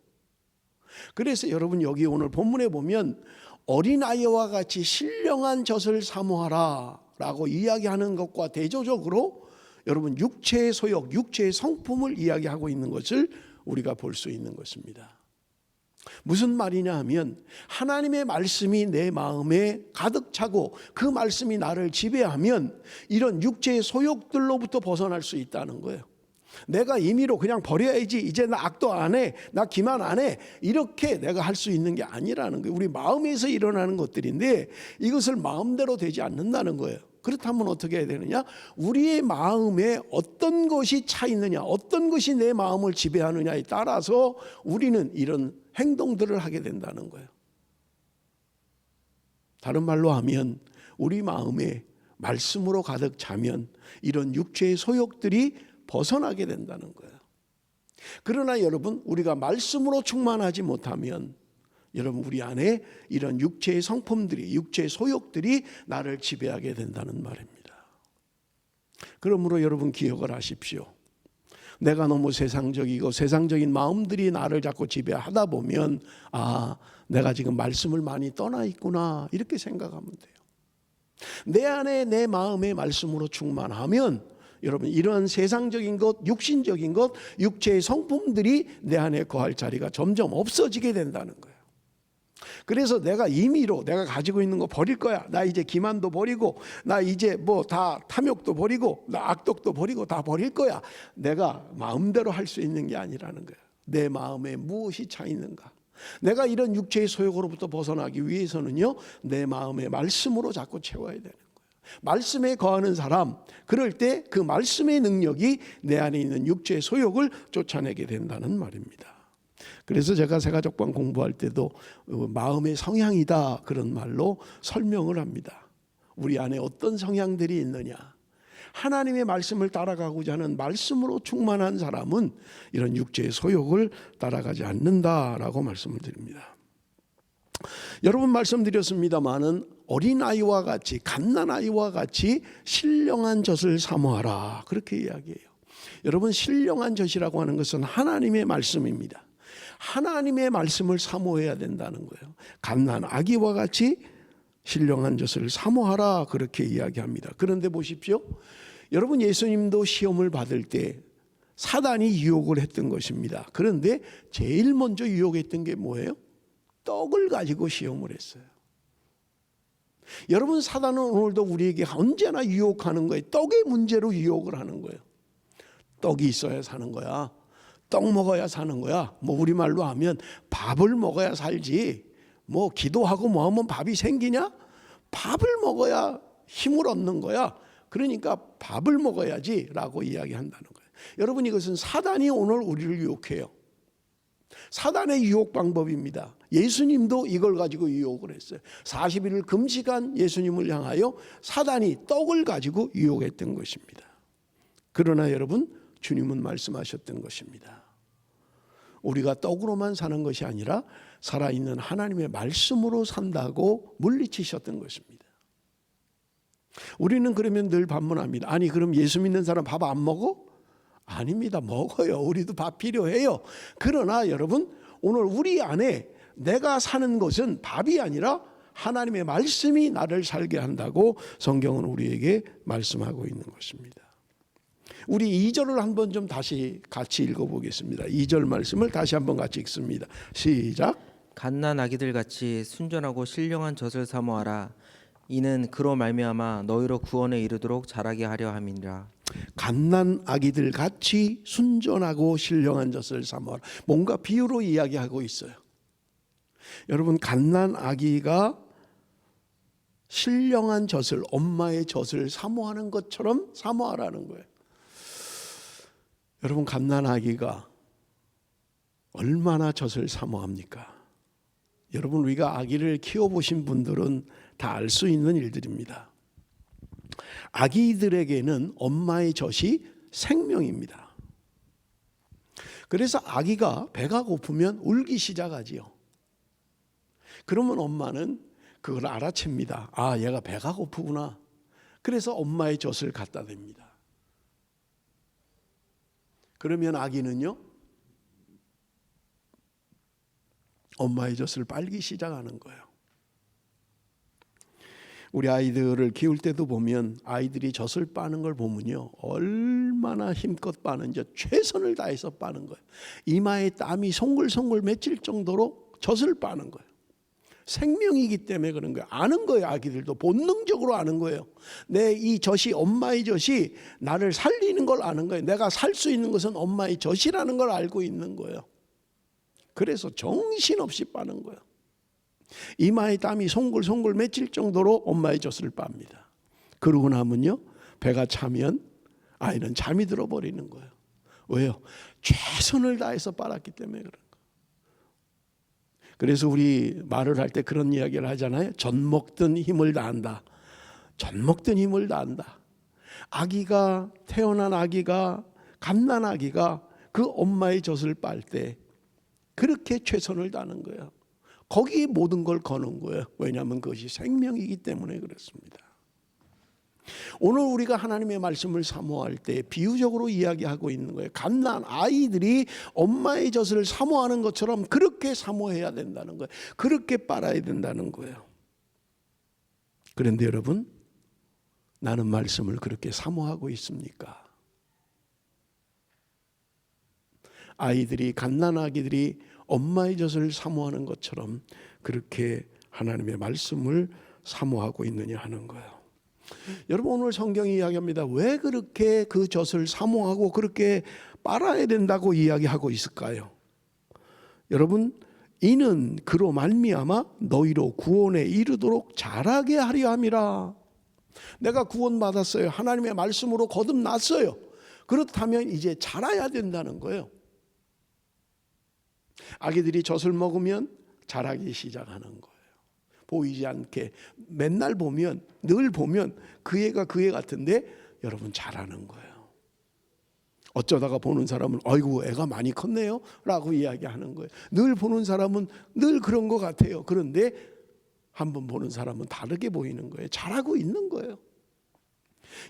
[SPEAKER 1] 그래서 여러분 여기 오늘 본문에 보면 어린아이와 같이 신령한 젖을 사모하라 라고 이야기하는 것과 대조적으로 여러분 육체의 소욕, 육체의 성품을 이야기하고 있는 것을 우리가 볼 수 있는 것입니다. 무슨 말이냐 하면 하나님의 말씀이 내 마음에 가득 차고 그 말씀이 나를 지배하면 이런 육체의 소욕들로부터 벗어날 수 있다는 거예요. 내가 임의로 그냥 버려야지, 이제 나 악도 안 해, 나 기만 안 해, 이렇게 내가 할 수 있는 게 아니라는 거예요. 우리 마음에서 일어나는 것들인데 이것을 마음대로 되지 않는다는 거예요. 그렇다면 어떻게 해야 되느냐? 우리의 마음에 어떤 것이 차 있느냐, 어떤 것이 내 마음을 지배하느냐에 따라서 우리는 이런 행동들을 하게 된다는 거예요. 다른 말로 하면 우리 마음에 말씀으로 가득 차면 이런 육체의 소욕들이 벗어나게 된다는 거예요. 그러나 여러분 우리가 말씀으로 충만하지 못하면 여러분 우리 안에 이런 육체의 성품들이, 육체의 소욕들이 나를 지배하게 된다는 말입니다. 그러므로 여러분 기억을 하십시오. 내가 너무 세상적이고 세상적인 마음들이 나를 자꾸 지배하다 보면 내가 지금 말씀을 많이 떠나 있구나, 이렇게 생각하면 돼요. 내 안에 내 마음의 말씀으로 충만하면 여러분 이러한 세상적인 것, 육신적인 것, 육체의 성품들이 내 안에 거할 자리가 점점 없어지게 된다는 거예요. 그래서 내가 임의로 내가 가지고 있는 거 버릴 거야, 나 이제 기만도 버리고, 나 이제 뭐 다 탐욕도 버리고, 나 악독도 버리고 다 버릴 거야, 내가 마음대로 할 수 있는 게 아니라는 거예요. 내 마음에 무엇이 차 있는가? 내가 이런 육체의 소욕으로부터 벗어나기 위해서는요, 내 마음의 말씀으로 자꾸 채워야 되는 거예요. 말씀에 거하는 사람, 그럴 때 그 말씀의 능력이 내 안에 있는 육체의 소욕을 쫓아내게 된다는 말입니다. 그래서 제가 새가족반 공부할 때도 마음의 성향이다, 그런 말로 설명을 합니다. 우리 안에 어떤 성향들이 있느냐, 하나님의 말씀을 따라가고자 하는 말씀으로 충만한 사람은 이런 육체의 소욕을 따라가지 않는다라고 말씀을 드립니다. 여러분 말씀드렸습니다마는 어린아이와 같이 갓난아이와 같이 신령한 젖을 사모하라 그렇게 이야기해요. 여러분 신령한 젖이라고 하는 것은 하나님의 말씀입니다. 하나님의 말씀을 사모해야 된다는 거예요. 갓난 아기와 같이 신령한 젖을 사모하라 그렇게 이야기합니다. 그런데 보십시오. 여러분 예수님도 시험을 받을 때 사단이 유혹을 했던 것입니다. 그런데 제일 먼저 유혹했던 게 뭐예요? 떡을 가지고 시험을 했어요. 여러분 사단은 오늘도 우리에게 언제나 유혹하는 거예요. 떡의 문제로 유혹을 하는 거예요. 떡이 있어야 사는 거야. 떡 먹어야 사는 거야. 뭐 우리말로 하면 밥을 먹어야 살지. 뭐 기도하고 뭐 하면 밥이 생기냐? 밥을 먹어야 힘을 얻는 거야. 그러니까 밥을 먹어야지 라고 이야기한다는 거예요. 여러분 이것은 사단이 오늘 우리를 유혹해요. 사단의 유혹 방법입니다. 예수님도 이걸 가지고 유혹을 했어요. 40일을 금식한 예수님을 향하여 사단이 떡을 가지고 유혹했던 것입니다. 그러나 여러분 주님은 말씀하셨던 것입니다. 우리가 떡으로만 사는 것이 아니라 살아있는 하나님의 말씀으로 산다고 물리치셨던 것입니다. 우리는 그러면 늘 반문합니다. 아니 그럼 예수 믿는 사람 밥 안 먹어? 아닙니다. 먹어요. 우리도 밥 필요해요. 그러나 여러분 오늘 우리 안에 내가 사는 것은 밥이 아니라 하나님의 말씀이 나를 살게 한다고 성경은 우리에게 말씀하고 있는 것입니다. 우리 2절을 한번 좀 다시 같이 읽어보겠습니다. 2절 말씀을 다시 한번 같이 읽습니다. 시작.
[SPEAKER 2] 갓난 아기들 같이 순전하고 신령한 젖을 사모하라. 이는 그로 말미암아 너희로 구원에 이르도록 자라게 하려 함이니라.
[SPEAKER 1] 갓난 아기들 같이 순전하고 신령한 젖을 사모하라. 뭔가 비유로 이야기하고 있어요. 여러분 갓난 아기가 신령한 젖을 엄마의 젖을 사모하는 것처럼 사모하라는 거예요. 여러분 갓난 아기가 얼마나 젖을 사모합니까? 여러분 우리가 아기를 키워보신 분들은 다 알 수 있는 일들입니다. 아기들에게는 엄마의 젖이 생명입니다. 그래서 아기가 배가 고프면 울기 시작하지요. 그러면 엄마는 그걸 알아챕니다. 아, 얘가 배가 고프구나. 그래서 엄마의 젖을 갖다 댑니다. 그러면 아기는요, 엄마의 젖을 빨기 시작하는 거예요. 우리 아이들을 키울 때도 보면 아이들이 젖을 빠는 걸 보면요, 얼마나 힘껏 빠는지 최선을 다해서 빠는 거예요. 이마에 땀이 송글송글 맺힐 정도로 젖을 빠는 거예요. 생명이기 때문에 그런 거예요. 아는 거예요. 아기들도 본능적으로 아는 거예요. 내 이 젖이 엄마의 젖이 나를 살리는 걸 아는 거예요. 내가 살 수 있는 것은 엄마의 젖이라는 걸 알고 있는 거예요. 그래서 정신없이 빠는 거예요. 이마에 땀이 송글송글 맺힐 정도로 엄마의 젖을 빱니다. 그러고 나면요, 배가 차면 아이는 잠이 들어버리는 거예요. 왜요? 최선을 다해서 빨았기 때문에 그런 거예요. 그래서 우리 말을 할 때 그런 이야기를 하잖아요. 젖 먹든 힘을 다한다. 젖 먹든 힘을 다한다. 아기가, 태어난 아기가, 갓난 아기가 그 엄마의 젖을 빨 때 그렇게 최선을 다하는 거예요. 거기에 모든 걸 거는 거예요. 왜냐하면 그것이 생명이기 때문에 그렇습니다. 오늘 우리가 하나님의 말씀을 사모할 때 비유적으로 이야기하고 있는 거예요. 갓난 아이들이 엄마의 젖을 사모하는 것처럼 그렇게 사모해야 된다는 거예요. 그렇게 빨아야 된다는 거예요. 그런데 여러분, 나는 말씀을 그렇게 사모하고 있습니까? 아이들이, 갓난 아기들이 엄마의 젖을 사모하는 것처럼 그렇게 하나님의 말씀을 사모하고 있느냐 하는 거예요. 여러분 오늘 성경이 이야기합니다. 왜 그렇게 그 젖을 사모하고 그렇게 빨아야 된다고 이야기하고 있을까요? 여러분, 이는 그로 말미암아 너희로 구원에 이르도록 자라게 하려 함이라. 내가 구원받았어요. 하나님의 말씀으로 거듭났어요. 그렇다면 이제 자라야 된다는 거예요. 아기들이 젖을 먹으면 자라기 시작하는 거예요. 보이지 않게 맨날 보면, 늘 보면 그 애가 그 애 같은데 여러분 자라는 거예요. 어쩌다가 보는 사람은 아이고 애가 많이 컸네요 라고 이야기하는 거예요. 늘 보는 사람은 늘 그런 것 같아요. 그런데 한번 보는 사람은 다르게 보이는 거예요. 잘하고 있는 거예요.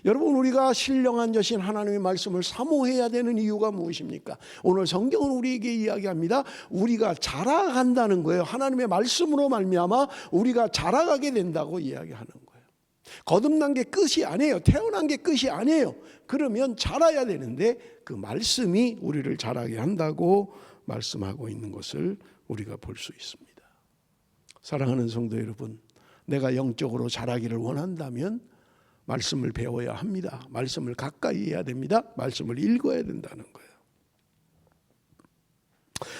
[SPEAKER 1] 여러분, 우리가 신령한 여신 하나님의 말씀을 사모해야 되는 이유가 무엇입니까? 오늘 성경은 우리에게 이야기합니다. 우리가 자라간다는 거예요. 하나님의 말씀으로 말미암아 우리가 자라가게 된다고 이야기하는 거예요. 거듭난 게 끝이 아니에요. 태어난 게 끝이 아니에요. 그러면 자라야 되는데 그 말씀이 우리를 자라게 한다고 말씀하고 있는 것을 우리가 볼 수 있습니다. 사랑하는 성도 여러분, 내가 영적으로 자라기를 원한다면 말씀을 배워야 합니다. 말씀을 가까이 해야 됩니다. 말씀을 읽어야 된다는 거예요.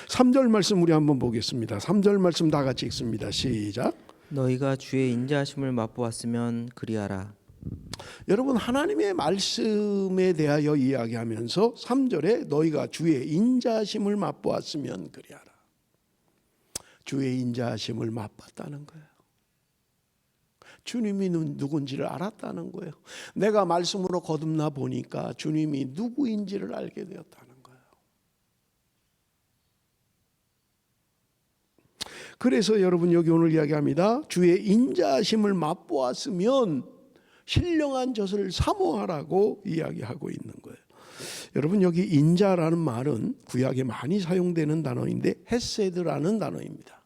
[SPEAKER 1] 3절 말씀 우리 한번 보겠습니다. 3절 말씀 다 같이 읽습니다. 시작.
[SPEAKER 2] 너희가 주의 인자하심을 맛보았으면 그리하라.
[SPEAKER 1] 여러분, 하나님의 말씀에 대하여 이야기하면서 3절에 너희가 주의 인자하심을 맛보았으면 그리하라. 주의 인자하심을 맛봤다는 거예요. 주님이 누군지를 알았다는 거예요. 내가 말씀으로 거듭나 보니까 주님이 누구인지를 알게 되었다는 거예요. 그래서 여러분, 여기 오늘 이야기합니다. 주의 인자하심을 맛보았으면 신령한 젖을 사모하라고 이야기하고 있는 거예요. 여러분, 여기 인자라는 말은 구약에 많이 사용되는 단어인데 헤세드라는 단어입니다.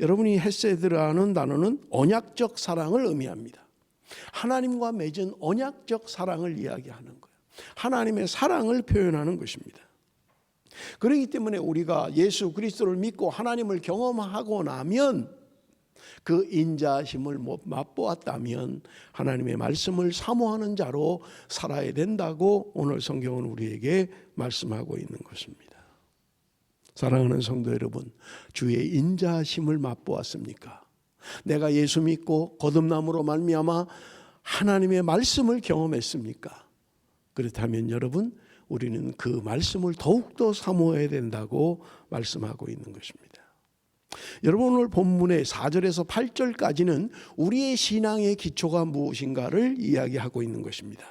[SPEAKER 1] 여러분이 헤세드라는 단어는 언약적 사랑을 의미합니다. 하나님과 맺은 언약적 사랑을 이야기하는 거예요. 하나님의 사랑을 표현하는 것입니다. 그렇기 때문에 우리가 예수 그리스도를 믿고 하나님을 경험하고 나면 그 인자하심을 맛보았다면 하나님의 말씀을 사모하는 자로 살아야 된다고 오늘 성경은 우리에게 말씀하고 있는 것입니다. 사랑하는 성도 여러분, 주의 인자하심을 맛보았습니까? 내가 예수 믿고 거듭남으로 말미암아 하나님의 말씀을 경험했습니까? 그렇다면 여러분, 우리는 그 말씀을 더욱더 사모해야 된다고 말씀하고 있는 것입니다. 여러분, 오늘 본문의 4절에서 8절까지는 우리의 신앙의 기초가 무엇인가를 이야기하고 있는 것입니다.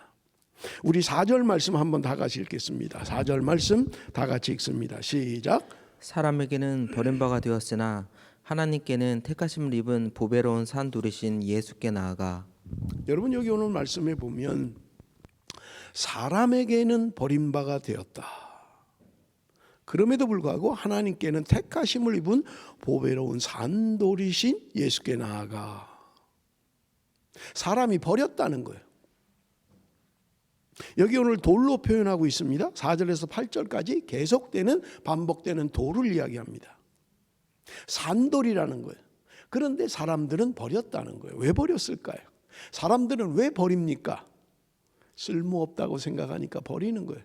[SPEAKER 1] 우리 4절 말씀 한번 다 같이 읽겠습니다. 4절 말씀 다 같이 읽습니다. 시작.
[SPEAKER 2] 사람에게는 버림바가 되었으나 하나님께는 택하심을 입은 보배로운 산돌이신 예수께 나아가.
[SPEAKER 1] 여러분, 여기 오늘 말씀에 보면 사람에게는 버림바가 되었다. 그럼에도 불구하고 하나님께는 택하심을 입은 보배로운 산돌이신 예수께 나아가. 사람이 버렸다는 거예요. 여기 오늘 돌로 표현하고 있습니다. 4절에서 8절까지 계속되는 반복되는 돌을 이야기합니다. 산돌이라는 거예요. 그런데 사람들은 버렸다는 거예요. 왜 버렸을까요? 사람들은 왜 버립니까? 쓸모없다고 생각하니까 버리는 거예요.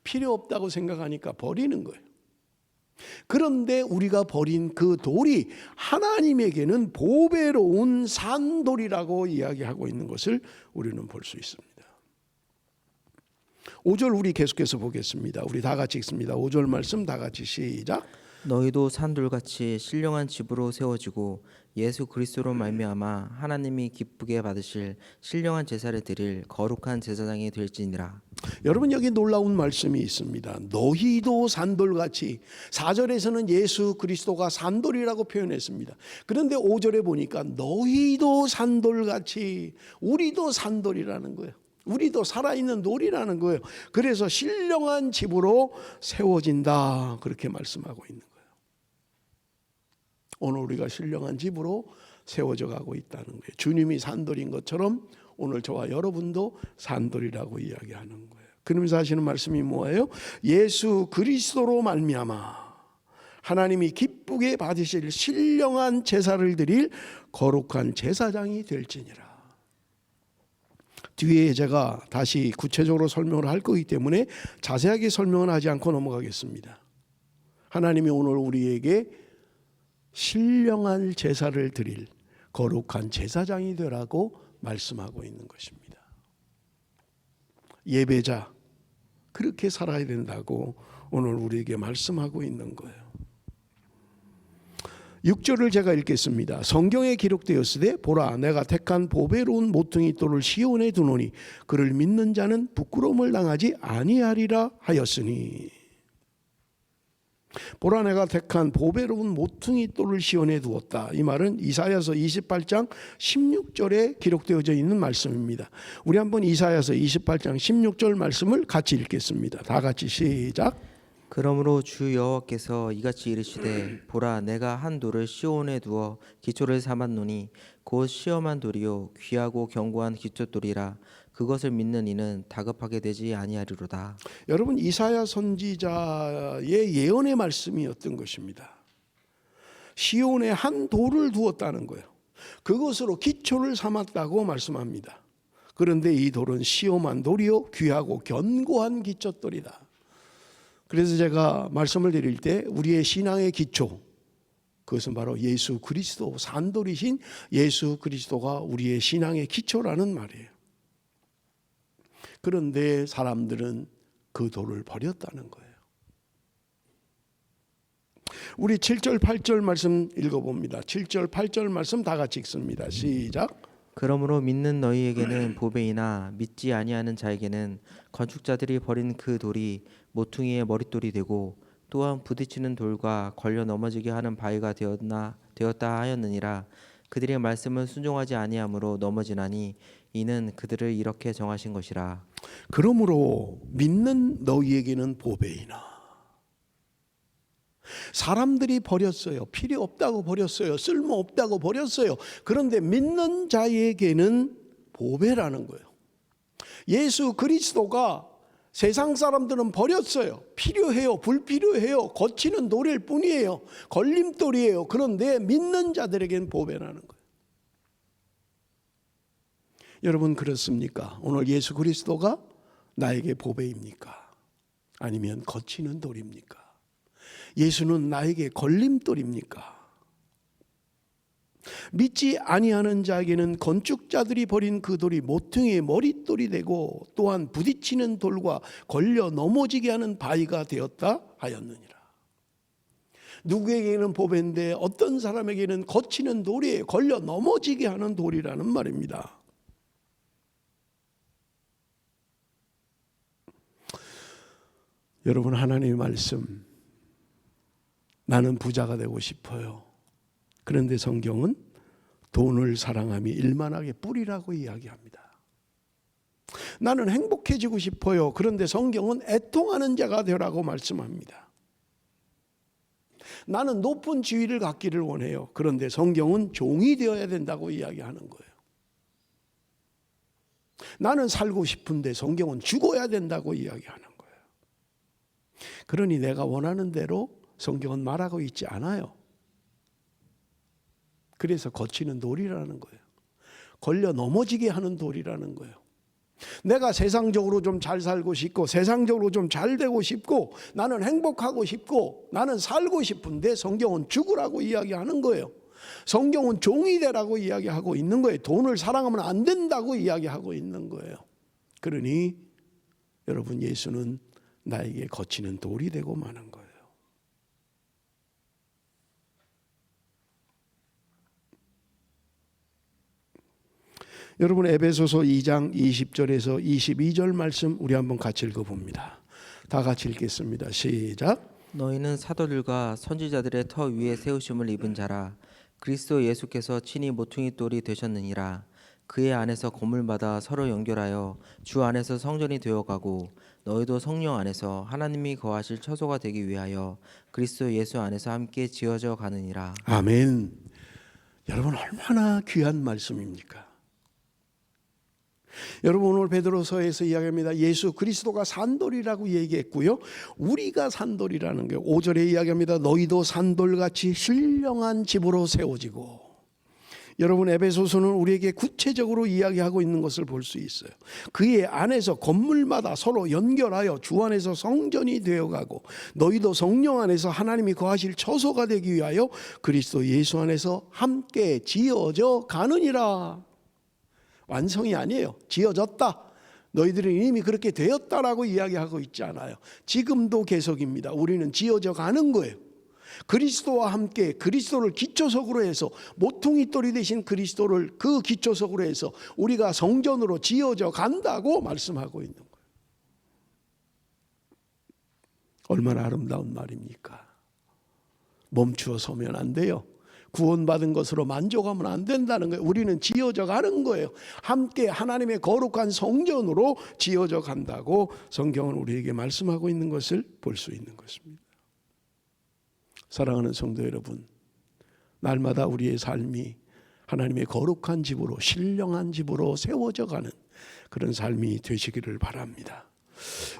[SPEAKER 1] 필요 없다고 생각하니까 버리는 거예요. 그런데 우리가 버린 그 돌이 하나님에게는 보배로운 산돌이라고 이야기하고 있는 것을 우리는 볼 수 있습니다. 5절 우리 계속해서 보겠습니다. 우리 다 같이 읽습니다. 5절 말씀 다 같이 시작.
[SPEAKER 2] 너희도 산돌같이 신령한 집으로 세워지고 예수 그리스도로 말미암아 하나님이 기쁘게 받으실 신령한 제사를 드릴 거룩한 제사장이 될지니라.
[SPEAKER 1] 여러분, 여기 놀라운 말씀이 있습니다. 너희도 산돌같이. 4절에서는 예수 그리스도가 산돌이라고 표현했습니다. 그런데 5절에 보니까 너희도 산돌같이, 우리도 산돌이라는 거예요. 우리도 살아있는 돌이라는 거예요. 그래서 신령한 집으로 세워진다, 그렇게 말씀하고 있는 거예요. 오늘 우리가 신령한 집으로 세워져 가고 있다는 거예요. 주님이 산돌인 것처럼 오늘 저와 여러분도 산돌이라고 이야기하는 거예요. 그러면서 하시는 말씀이 뭐예요? 예수 그리스도로 말미암아 하나님이 기쁘게 받으실 신령한 제사를 드릴 거룩한 제사장이 될지니라. 뒤에 제가 다시 구체적으로 설명을 할 거기 때문에 자세하게 설명은 하지 않고 넘어가겠습니다. 하나님이 오늘 우리에게 신령한 제사를 드릴 거룩한 제사장이 되라고 말씀하고 있는 것입니다. 예배자, 그렇게 살아야 된다고 오늘 우리에게 말씀하고 있는 거예요. 6절을 제가 읽겠습니다. 성경에 기록되었으되 보라 내가 택한 보배로운 모퉁이 돌을 시온에 두노니 그를 믿는 자는 부끄러움을 당하지 아니하리라 하였으니. 보라 내가 택한 보배로운 모퉁이 돌을 시온에 두었다. 이 말은 이사야서 28장 16절에 기록되어져 있는 말씀입니다. 우리 한번 이사야서 28장 16절 말씀을 같이 읽겠습니다. 다 같이 시작.
[SPEAKER 2] 그러므로 주 여호와께서 이같이 이르시되 보라 내가 한 돌을 시온에 두어 기초를 삼았노니 곧 시험한 돌이요 귀하고 견고한 기초돌이라 그것을 믿는 이는 다급하게 되지 아니하리로다.
[SPEAKER 1] 여러분 이사야 선지자의 예언의 말씀이었던 것입니다. 시온에 한 돌을 두었다는 거예요. 그것으로 기초를 삼았다고 말씀합니다. 그런데 이 돌은 시험한 돌이요 귀하고 견고한 기초돌이다. 그래서 제가 말씀을 드릴 때 우리의 신앙의 기초, 그것은 바로 예수 그리스도, 산돌이신 예수 그리스도가 우리의 신앙의 기초라는 말이에요. 그런데 사람들은 그 돌을 버렸다는 거예요. 우리 7절 8절 말씀 읽어봅니다. 7절 8절 말씀 다 같이 읽습니다. 시작.
[SPEAKER 2] 그러므로 믿는 너희에게는 보배이나 믿지 아니하는 자에게는 건축자들이 버린 그 돌이 모퉁이의 머릿돌이 되고 또한 부딪히는 돌과 걸려 넘어지게 하는 바위가 되었다 하였느니라. 그들의 말씀을 순종하지 아니하므로 넘어지나니 이는 그들을 이렇게 정하신 것이라.
[SPEAKER 1] 그러므로 믿는 너희에게는 보배이나. 사람들이 버렸어요. 필요 없다고 버렸어요. 쓸모 없다고 버렸어요. 그런데 믿는 자에게는 보배라는 거예요. 예수 그리스도가 세상 사람들은 버렸어요. 필요해요. 불필요해요. 거치는 돌일 뿐이에요. 걸림돌이에요. 그런데 믿는 자들에게는 보배라는 거예요. 여러분 그렇습니까? 오늘 예수 그리스도가 나에게 보배입니까? 아니면 거치는 돌입니까? 예수는 나에게 걸림돌입니까? 믿지 아니하는 자에게는 건축자들이 버린 그 돌이 모퉁이의 머릿돌이 되고 또한 부딪히는 돌과 걸려 넘어지게 하는 바위가 되었다 하였느니라. 누구에게는 보배인데 어떤 사람에게는 거치는 돌이에요. 걸려 넘어지게 하는 돌이라는 말입니다. 여러분 하나님의 말씀, 나는 부자가 되고 싶어요. 그런데 성경은 돈을 사랑함이 일만하게 뿌리라고 이야기합니다. 나는 행복해지고 싶어요. 그런데 성경은 애통하는 자가 되라고 말씀합니다. 나는 높은 지위를 갖기를 원해요. 그런데 성경은 종이 되어야 된다고 이야기하는 거예요. 나는 살고 싶은데 성경은 죽어야 된다고 이야기하는 거예요. 그러니 내가 원하는 대로 성경은 말하고 있지 않아요. 그래서 거치는 돌이라는 거예요. 걸려 넘어지게 하는 돌이라는 거예요. 내가 세상적으로 좀 잘 살고 싶고 세상적으로 좀 잘 되고 싶고 나는 행복하고 싶고 나는 살고 싶은데 성경은 죽으라고 이야기하는 거예요. 성경은 종이 되라고 이야기하고 있는 거예요. 돈을 사랑하면 안 된다고 이야기하고 있는 거예요. 그러니 여러분 예수는 나에게 거치는 돌이 되고 마는 거예요. 여러분 에베소서 2장 20절에서 22절 말씀 우리 한번 같이 읽어봅니다. 다 같이 읽겠습니다. 시작.
[SPEAKER 2] 너희는 사도들과 선지자들의 터 위에 세우심을 입은 자라. 그리스도 예수께서 친히 모퉁이 돌이 되셨느니라. 그의 안에서 건물마다 서로 연결하여 주 안에서 성전이 되어가고 너희도 성령 안에서 하나님이 거하실 처소가 되기 위하여 그리스도 예수 안에서 함께 지어져 가느니라.
[SPEAKER 1] 아멘. 여러분 얼마나 귀한 말씀입니까? 여러분 오늘 베드로서에서 이야기합니다. 예수 그리스도가 산돌이라고 얘기했고요. 우리가 산돌이라는 게 5절에 이야기합니다. 너희도 산돌같이 신령한 집으로 세워지고. 여러분 에베소서는 우리에게 구체적으로 이야기하고 있는 것을 볼 수 있어요. 그의 안에서 건물마다 서로 연결하여 주 안에서 성전이 되어가고 너희도 성령 안에서 하나님이 거하실 처소가 되기 위하여 그리스도 예수 안에서 함께 지어져 가느니라. 완성이 아니에요. 지어졌다. 너희들은 이미 그렇게 되었다라고 이야기하고 있지 않아요. 지금도 계속입니다. 우리는 지어져 가는 거예요. 그리스도와 함께 그리스도를 기초석으로 해서 모퉁이 돌이 되신 그리스도를 그 기초석으로 해서 우리가 성전으로 지어져 간다고 말씀하고 있는 거예요. 얼마나 아름다운 말입니까? 멈추어 서면 안 돼요. 구원받은 것으로 만족하면 안 된다는 거예요. 우리는 지어져 가는 거예요. 함께 하나님의 거룩한 성전으로 지어져 간다고 성경은 우리에게 말씀하고 있는 것을 볼 수 있는 것입니다. 사랑하는 성도 여러분, 날마다 우리의 삶이 하나님의 거룩한 집으로, 신령한 집으로 세워져 가는 그런 삶이 되시기를 바랍니다.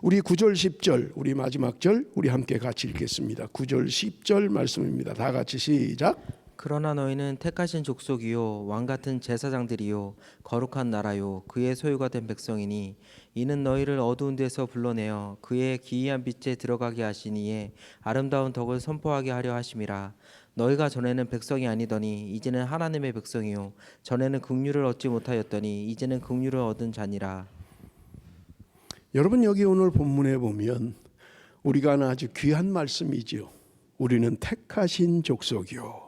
[SPEAKER 1] 우리 9절 10절, 우리 마지막 절 우리 함께 같이 읽겠습니다. 9절 10절 말씀입니다. 다 같이 시작.
[SPEAKER 2] 그러나 너희는 택하신 족속이요 왕 같은 제사장들이요 거룩한 나라요 그의 소유가 된 백성이니 이는 너희를 어두운 데서 불러내어 그의 기이한 빛에 들어가게 하시니에 아름다운 덕을 선포하게 하려 하심이라. 너희가 전에는 백성이 아니더니 이제는 하나님의 백성이요 전에는 긍휼을 얻지 못하였더니 이제는 긍휼을 얻은 자니라.
[SPEAKER 1] 여러분, 여기 오늘 본문에 보면 우리가 하나 아주 귀한 말씀이지요. 우리는 택하신 족속이요.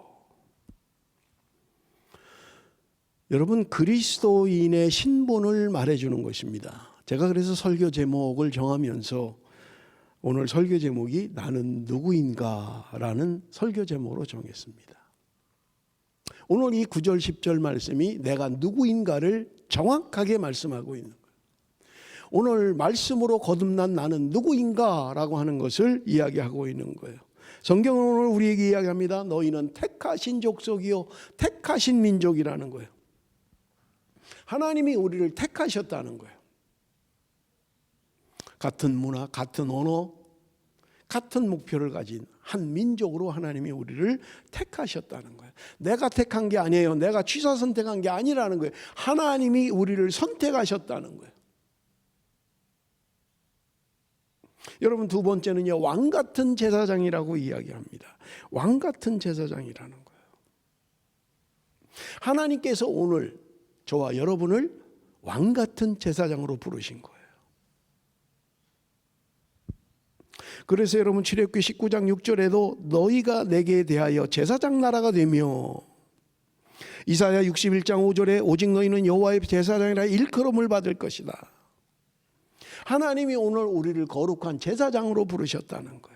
[SPEAKER 1] 여러분, 그리스도인의 신분을 말해주는 것입니다. 제가 그래서 설교 제목을 정하면서 오늘 설교 제목이 나는 누구인가 라는 설교 제목으로 정했습니다. 오늘 이 9절 10절 말씀이 내가 누구인가를 정확하게 말씀하고 있는 거예요. 오늘 말씀으로 거듭난 나는 누구인가 라고 하는 것을 이야기하고 있는 거예요. 성경은 오늘 우리에게 이야기합니다. 너희는 택하신 족속이요 택하신 민족이라는 거예요. 하나님이 우리를 택하셨다는 거예요. 같은 문화, 같은 언어, 같은 목표를 가진 한 민족으로 하나님이 우리를 택하셨다는 거예요. 내가 택한 게 아니에요. 내가 취사 선택한 게 아니라는 거예요. 하나님이 우리를 선택하셨다는 거예요. 여러분, 두 번째는요, 왕 같은 제사장이라고 이야기합니다. 왕 같은 제사장이라는 거예요. 하나님께서 오늘 저와 여러분을 왕 같은 제사장으로 부르신 거예요. 그래서 여러분, 출애굽기 19장 6절에도 너희가 내게 대하여 제사장 나라가 되며, 이사야 61장 5절에 오직 너희는 여호와의 제사장이라 일컬음을 받을 것이다. 하나님이 오늘 우리를 거룩한 제사장으로 부르셨다는 거예요.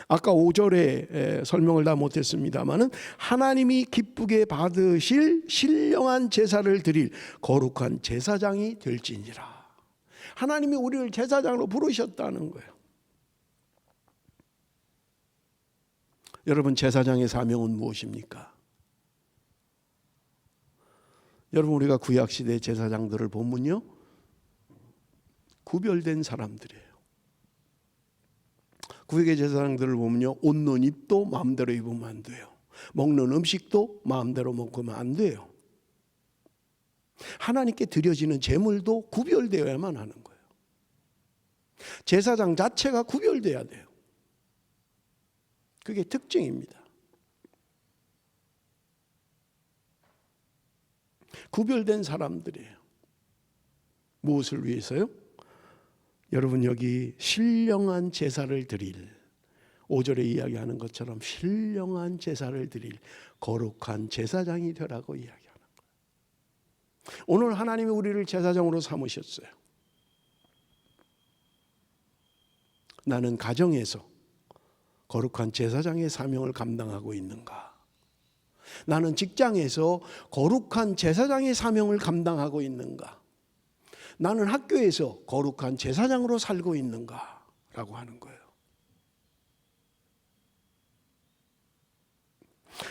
[SPEAKER 1] 아까 5절에 설명을 다 못했습니다마는 하나님이 기쁘게 받으실 신령한 제사를 드릴 거룩한 제사장이 될지니라. 하나님이 우리를 제사장으로 부르셨다는 거예요. 여러분, 제사장의 사명은 무엇입니까? 여러분, 우리가 구약시대 제사장들을 보면요, 구별된 사람들이에요. 구약의 제사장들을 보면요, 옷는 입도 마음대로 입으면 안 돼요. 먹는 음식도 마음대로 먹으면 안 돼요. 하나님께 드려지는 제물도 구별되어야만 하는 거예요. 제사장 자체가 구별돼야 돼요. 그게 특징입니다. 구별된 사람들이에요. 무엇을 위해서요? 여러분, 여기 신령한 제사를 드릴, 5절에 이야기하는 것처럼 신령한 제사를 드릴 거룩한 제사장이 되라고 이야기하는 거예요. 오늘 하나님이 우리를 제사장으로 삼으셨어요. 나는 가정에서 거룩한 제사장의 사명을 감당하고 있는가? 나는 직장에서 거룩한 제사장의 사명을 감당하고 있는가? 나는 학교에서 거룩한 제사장으로 살고 있는가? 라고 하는 거예요.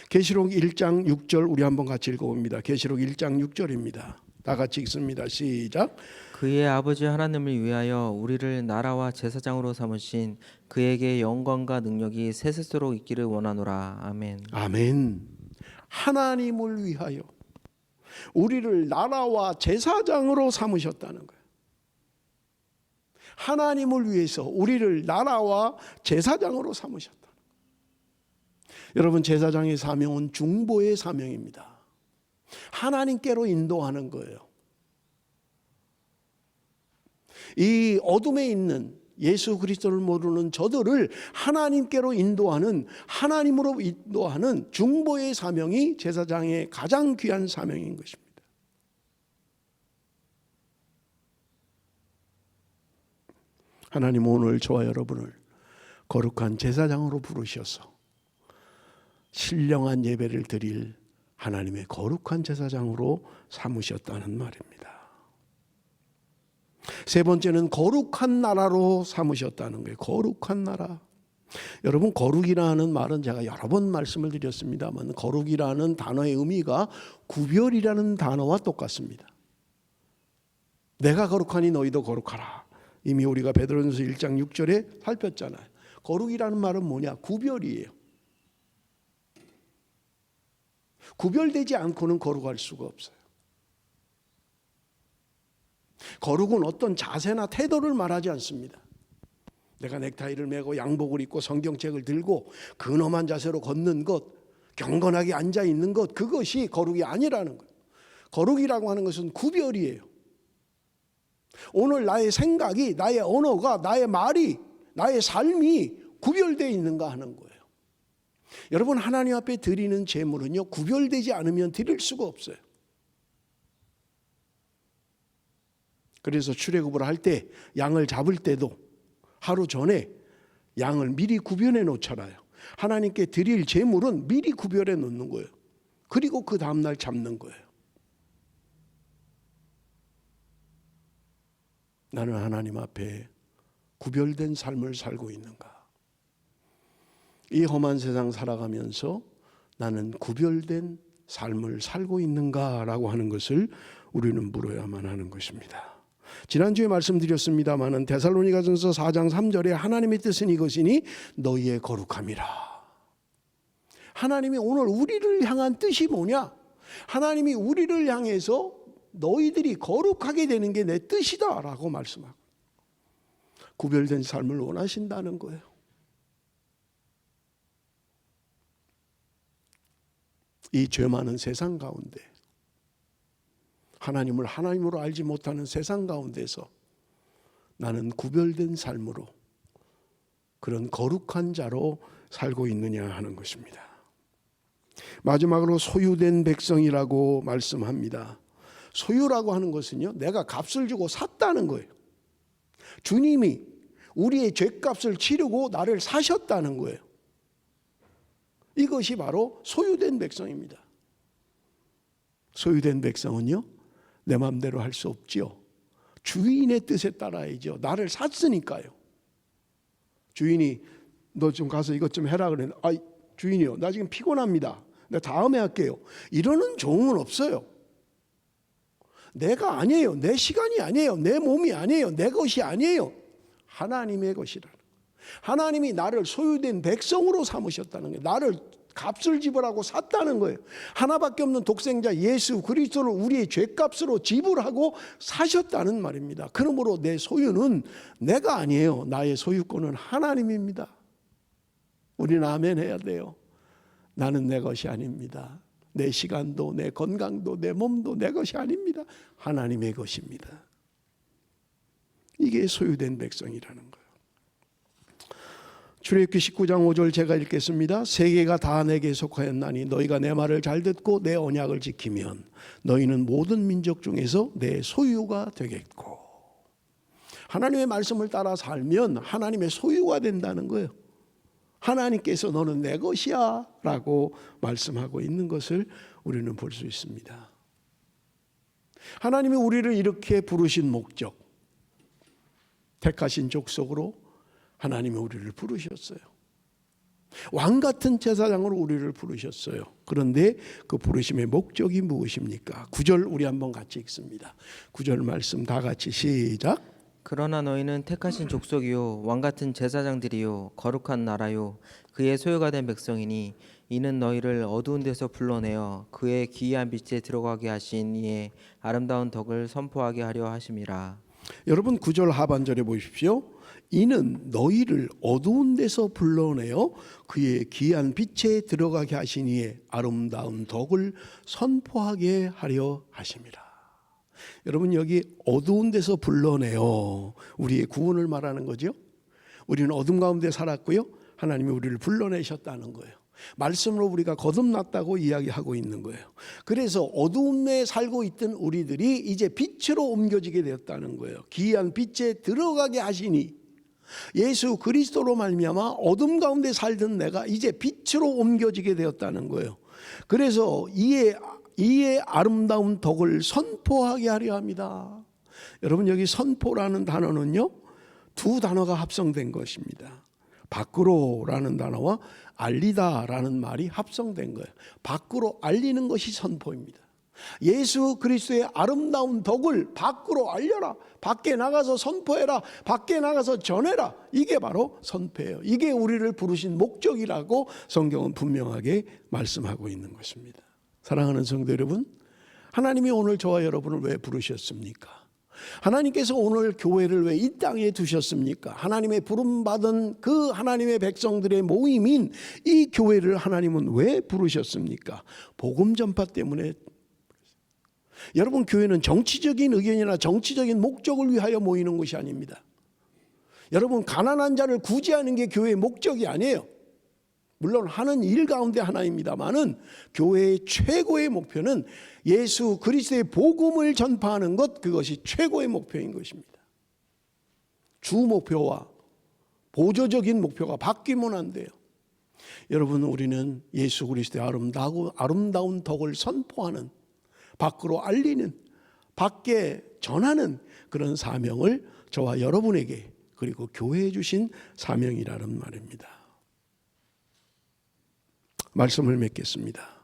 [SPEAKER 1] 계시록 1장 6절 우리 한번 같이 읽어봅니다. 계시록 1장 6절입니다. 다 같이 읽습니다. 시작.
[SPEAKER 2] 그의 아버지 하나님을 위하여 우리를 나라와 제사장으로 삼으신 그에게 영광과 능력이 세세토록 있기를 원하노라. 아멘.
[SPEAKER 1] 아멘. 하나님을 위하여 우리를 나라와 제사장으로 삼으셨다는 거예요. 하나님을 위해서 우리를 나라와 제사장으로 삼으셨다. 여러분, 제사장의 사명은 중보의 사명입니다. 하나님께로 인도하는 거예요. 이 어둠에 있는 예수 그리스도를 모르는 저들을 하나님께로 인도하는, 하나님으로 인도하는 중보의 사명이 제사장의 가장 귀한 사명인 것입니다. 하나님 오늘 저와 여러분을 거룩한 제사장으로 부르셔서 신령한 예배를 드릴 하나님의 거룩한 제사장으로 삼으셨다는 말입니다. 세 번째는 거룩한 나라로 삼으셨다는 거예요. 거룩한 나라. 여러분, 거룩이라는 말은 제가 여러 번 말씀을 드렸습니다만 거룩이라는 단어의 의미가 구별이라는 단어와 똑같습니다. 내가 거룩하니 너희도 거룩하라. 이미 우리가 베드로전서 1장 6절에 살폈잖아요. 거룩이라는 말은 뭐냐? 구별이에요. 구별되지 않고는 거룩할 수가 없어요. 거룩은 어떤 자세나 태도를 말하지 않습니다. 내가 넥타이를 매고 양복을 입고 성경책을 들고 근엄한 자세로 걷는 것, 경건하게 앉아 있는 것, 그것이 거룩이 아니라는 거예요. 거룩이라고 하는 것은 구별이에요. 오늘 나의 생각이, 나의 언어가, 나의 말이, 나의 삶이 구별되어 있는가 하는 거예요. 여러분, 하나님 앞에 드리는 제물은요, 구별되지 않으면 드릴 수가 없어요. 그래서 출애굽을 할 때, 양을 잡을 때도 하루 전에 양을 미리 구별해 놓잖아요. 하나님께 드릴 제물은 미리 구별해 놓는 거예요. 그리고 그 다음날 잡는 거예요. 나는 하나님 앞에 구별된 삶을 살고 있는가? 이 험한 세상 살아가면서 나는 구별된 삶을 살고 있는가라고 하는 것을 우리는 물어야만 하는 것입니다. 지난주에 말씀드렸습니다마는 데살로니가전서 4장 3절에 하나님의 뜻은 이것이니 너희의 거룩함이라. 하나님이 오늘 우리를 향한 뜻이 뭐냐? 하나님이 우리를 향해서 너희들이 거룩하게 되는 게 내 뜻이다라고 말씀하고 구별된 삶을 원하신다는 거예요. 이 죄 많은 세상 가운데, 하나님을 하나님으로 알지 못하는 세상 가운데서 나는 구별된 삶으로, 그런 거룩한 자로 살고 있느냐 하는 것입니다. 마지막으로 소유된 백성이라고 말씀합니다. 소유라고 하는 것은요, 내가 값을 주고 샀다는 거예요. 주님이 우리의 죄값을 치르고 나를 사셨다는 거예요. 이것이 바로 소유된 백성입니다. 소유된 백성은요, 내 마음대로 할 수 없지요. 주인의 뜻에 따라야죠. 나를 샀으니까요. 주인이 너 좀 가서 이것 좀 해라 그랬는데, 아, 주인이요, 나 지금 피곤합니다. 내가 다음에 할게요. 이러는 종은 없어요. 내가 아니에요. 내 시간이 아니에요. 내 몸이 아니에요. 내 것이 아니에요. 하나님의 것이라는 거예요. 하나님이 나를 소유된 백성으로 삼으셨다는 거예요. 나를 값을 지불하고 샀다는 거예요. 하나밖에 없는 독생자 예수 그리스도를 우리의 죄값으로 지불하고 사셨다는 말입니다. 그러므로 내 소유는 내가 아니에요. 나의 소유권은 하나님입니다. 우리는 아멘 해야 돼요. 나는 내 것이 아닙니다. 내 시간도 내 건강도 내 몸도 내 것이 아닙니다. 하나님의 것입니다. 이게 소유된 백성이라는 거예요. 출애굽기 19장 5절 제가 읽겠습니다. 세계가 다 내게 속하였나니 너희가 내 말을 잘 듣고 내 언약을 지키면 너희는 모든 민족 중에서 내 소유가 되겠고. 하나님의 말씀을 따라 살면 하나님의 소유가 된다는 거예요. 하나님께서 너는 내 것이야 라고 말씀하고 있는 것을 우리는 볼 수 있습니다. 하나님이 우리를 이렇게 부르신 목적, 택하신 족속으로 하나님이 우리를 부르셨어요. 왕 같은 제사장으로 우리를 부르셨어요. 그런데 그 부르심의 목적이 무엇입니까? 9절 우리 한번 같이 읽습니다. 9절 말씀 다 같이 시작.
[SPEAKER 2] 그러나 너희는 택하신 족속이요 왕 같은 제사장들이요 거룩한 나라요 그의 소유가 된 백성이니 이는 너희를 어두운 데서 불러내어 그의 기이한 빛에 들어가게 하신 이의 아름다운 덕을 선포하게 하려 하심이라.
[SPEAKER 1] 여러분 9절 하반절에 보십시오. 이는 너희를 어두운 데서 불러내어 그의 귀한 빛에 들어가게 하신 이의 아름다운 덕을 선포하게 하려 하심이라. 여러분 여기 어두운 데서 불러내어 우리의 구원을 말하는 거죠. 우리는 어둠 가운데 살았고요. 하나님이 우리를 불러내셨다는 거예요. 말씀으로 우리가 거듭났다고 이야기하고 있는 거예요. 그래서 어둠에 살고 있던 우리들이 이제 빛으로 옮겨지게 되었다는 거예요. 기이한 빛에 들어가게 하시니 예수 그리스도로 말미암아 어둠 가운데 살던 내가 이제 빛으로 옮겨지게 되었다는 거예요. 그래서 이의 아름다운 덕을 선포하게 하려 합니다. 여러분, 여기 선포라는 단어는요, 두 단어가 합성된 것입니다. 밖으로라는 단어와 알리다라는 말이 합성된 거예요. 밖으로 알리는 것이 선포입니다. 예수 그리스도의 아름다운 덕을 밖으로 알려라. 밖에 나가서 선포해라. 밖에 나가서 전해라. 이게 바로 선포예요. 이게 우리를 부르신 목적이라고 성경은 분명하게 말씀하고 있는 것입니다. 사랑하는 성도 여러분, 하나님이 오늘 저와 여러분을 왜 부르셨습니까? 하나님께서 오늘 교회를 왜 이 땅에 두셨습니까? 하나님의 부름받은 그 하나님의 백성들의 모임인 이 교회를 하나님은 왜 부르셨습니까? 복음 전파 때문에. 여러분, 교회는 정치적인 의견이나 정치적인 목적을 위하여 모이는 것이 아닙니다. 여러분, 가난한 자를 구제하는 게 교회의 목적이 아니에요. 물론 하는 일 가운데 하나입니다만은 교회의 최고의 목표는 예수 그리스도의 복음을 전파하는 것, 그것이 최고의 목표인 것입니다. 주 목표와 보조적인 목표가 바뀌면 안 돼요. 여러분, 우리는 예수 그리스도의 아름다운 덕을 선포하는, 밖으로 알리는, 밖에 전하는 그런 사명을 저와 여러분에게, 그리고 교회에 주신 사명이라는 말입니다. 말씀을 맺겠습니다.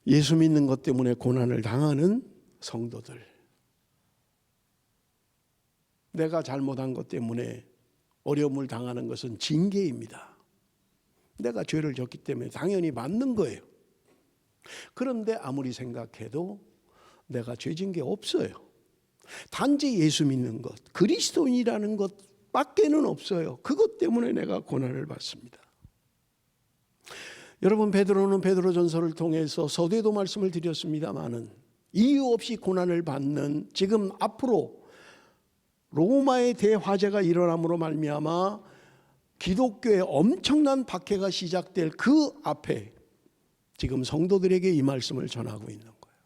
[SPEAKER 1] 예수 믿는 것 때문에 고난을 당하는 성도들, 내가 잘못한 것 때문에 어려움을 당하는 것은 징계입니다. 내가 죄를 졌기 때문에 당연히 맞는 거예요. 그런데 아무리 생각해도 내가 죄진 게 없어요. 단지 예수 믿는 것, 그리스도인이라는 것밖에는 없어요. 그것 때문에 내가 고난을 받습니다. 여러분, 베드로는 베드로전서를 통해서 서두에도 말씀을 드렸습니다마는 이유 없이 고난을 받는, 지금 앞으로 로마의 대화재가 일어남으로 말미암아 기독교의 엄청난 박해가 시작될 그 앞에 지금 성도들에게 이 말씀을 전하고 있는 거예요.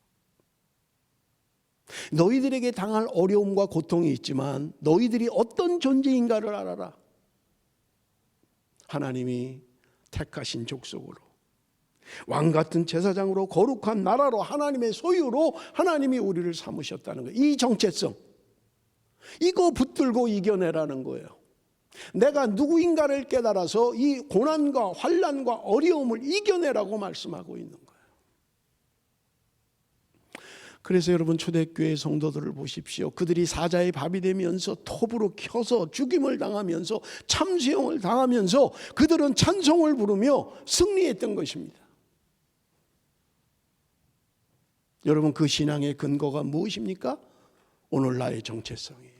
[SPEAKER 1] 너희들에게 당할 어려움과 고통이 있지만 너희들이 어떤 존재인가를 알아라. 하나님이 택하신 족속으로, 왕같은 제사장으로, 거룩한 나라로, 하나님의 소유로 하나님이 우리를 삼으셨다는 거예요. 이 정체성, 이거 붙들고 이겨내라는 거예요. 내가 누구인가를 깨달아서 이 고난과 환난과 어려움을 이겨내라고 말씀하고 있는 거예요. 그래서 여러분, 초대교회 성도들을 보십시오. 그들이 사자의 밥이 되면서 톱으로 켜서 죽임을 당하면서 참수형을 당하면서 그들은 찬송을 부르며 승리했던 것입니다. 여러분, 그 신앙의 근거가 무엇입니까? 오늘 나의 정체성이에요.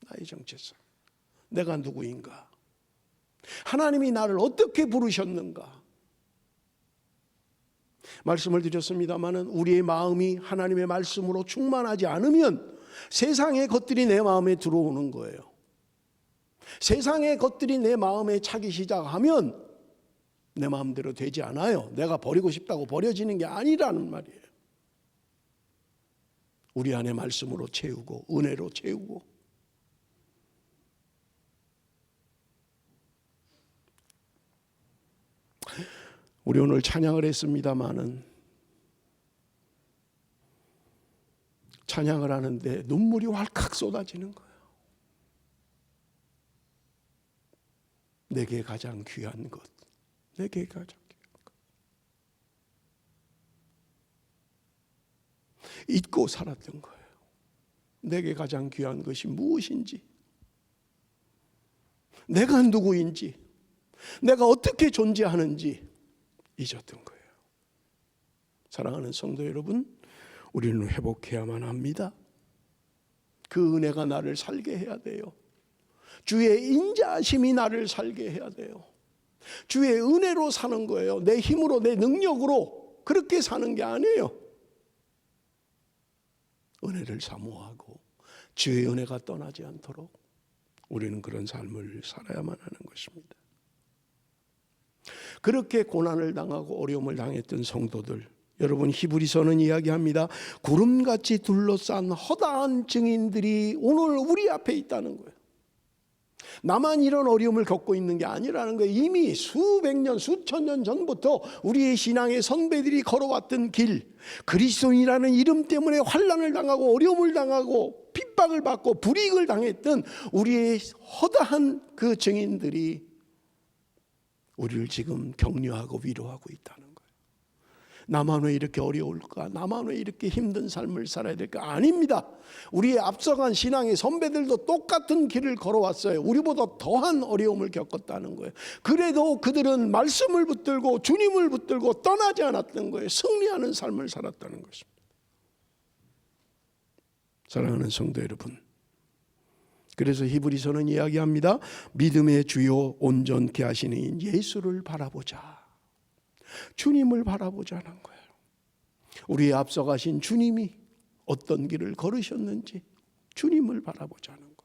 [SPEAKER 1] 나의 정체성. 내가 누구인가? 하나님이 나를 어떻게 부르셨는가? 말씀을 드렸습니다마는 우리의 마음이 하나님의 말씀으로 충만하지 않으면 세상의 것들이 내 마음에 들어오는 거예요. 세상의 것들이 내 마음에 차기 시작하면 내 마음대로 되지 않아요. 내가 버리고 싶다고 버려지는 게 아니라는 말이에요. 우리 안에 말씀으로 채우고 은혜로 채우고. 우리 오늘 찬양을 했습니다마는 찬양을 하는데 눈물이 왈칵 쏟아지는 거예요. 내게 가장 귀한 것, 내게 가장 귀한 것. 잊고 살았던 거예요. 내게 가장 귀한 것이 무엇인지, 내가 누구인지, 내가 어떻게 존재하는지 잊었던 거예요. 사랑하는 성도 여러분, 우리는 회복해야만 합니다. 그 은혜가 나를 살게 해야 돼요. 주의 인자하심이 나를 살게 해야 돼요. 주의 은혜로 사는 거예요. 내 힘으로, 내 능력으로 그렇게 사는 게 아니에요. 은혜를 사모하고 주의 은혜가 떠나지 않도록 우리는 그런 삶을 살아야만 하는 것입니다. 그렇게 고난을 당하고 어려움을 당했던 성도들, 여러분 히브리서는 이야기합니다. 구름같이 둘러싼 허다한 증인들이 오늘 우리 앞에 있다는 거예요. 나만 이런 어려움을 겪고 있는 게 아니라는 거예요. 이미 수백 년, 수천 년 전부터 우리의 신앙의 선배들이 걸어왔던 길, 그리스도인이라는 이름 때문에 환난을 당하고 어려움을 당하고 핍박을 받고 불이익을 당했던 우리의 허다한 그 증인들이 우리를 지금 격려하고 위로하고 있다는 거예요. 나만 왜 이렇게 어려울까? 나만 왜 이렇게 힘든 삶을 살아야 될까? 아닙니다. 우리의 앞서간 신앙의 선배들도 똑같은 길을 걸어왔어요. 우리보다 더한 어려움을 겪었다는 거예요. 그래도 그들은 말씀을 붙들고 주님을 붙들고 떠나지 않았던 거예요. 승리하는 삶을 살았다는 것입니다. 사랑하는 성도 여러분, 그래서 히브리서는 이야기합니다. 믿음의 주요 온전케 하시는 이인 예수를 바라보자. 주님을 바라보자는 거예요. 우리의 앞서가신 주님이 어떤 길을 걸으셨는지 주님을 바라보자는 거예요.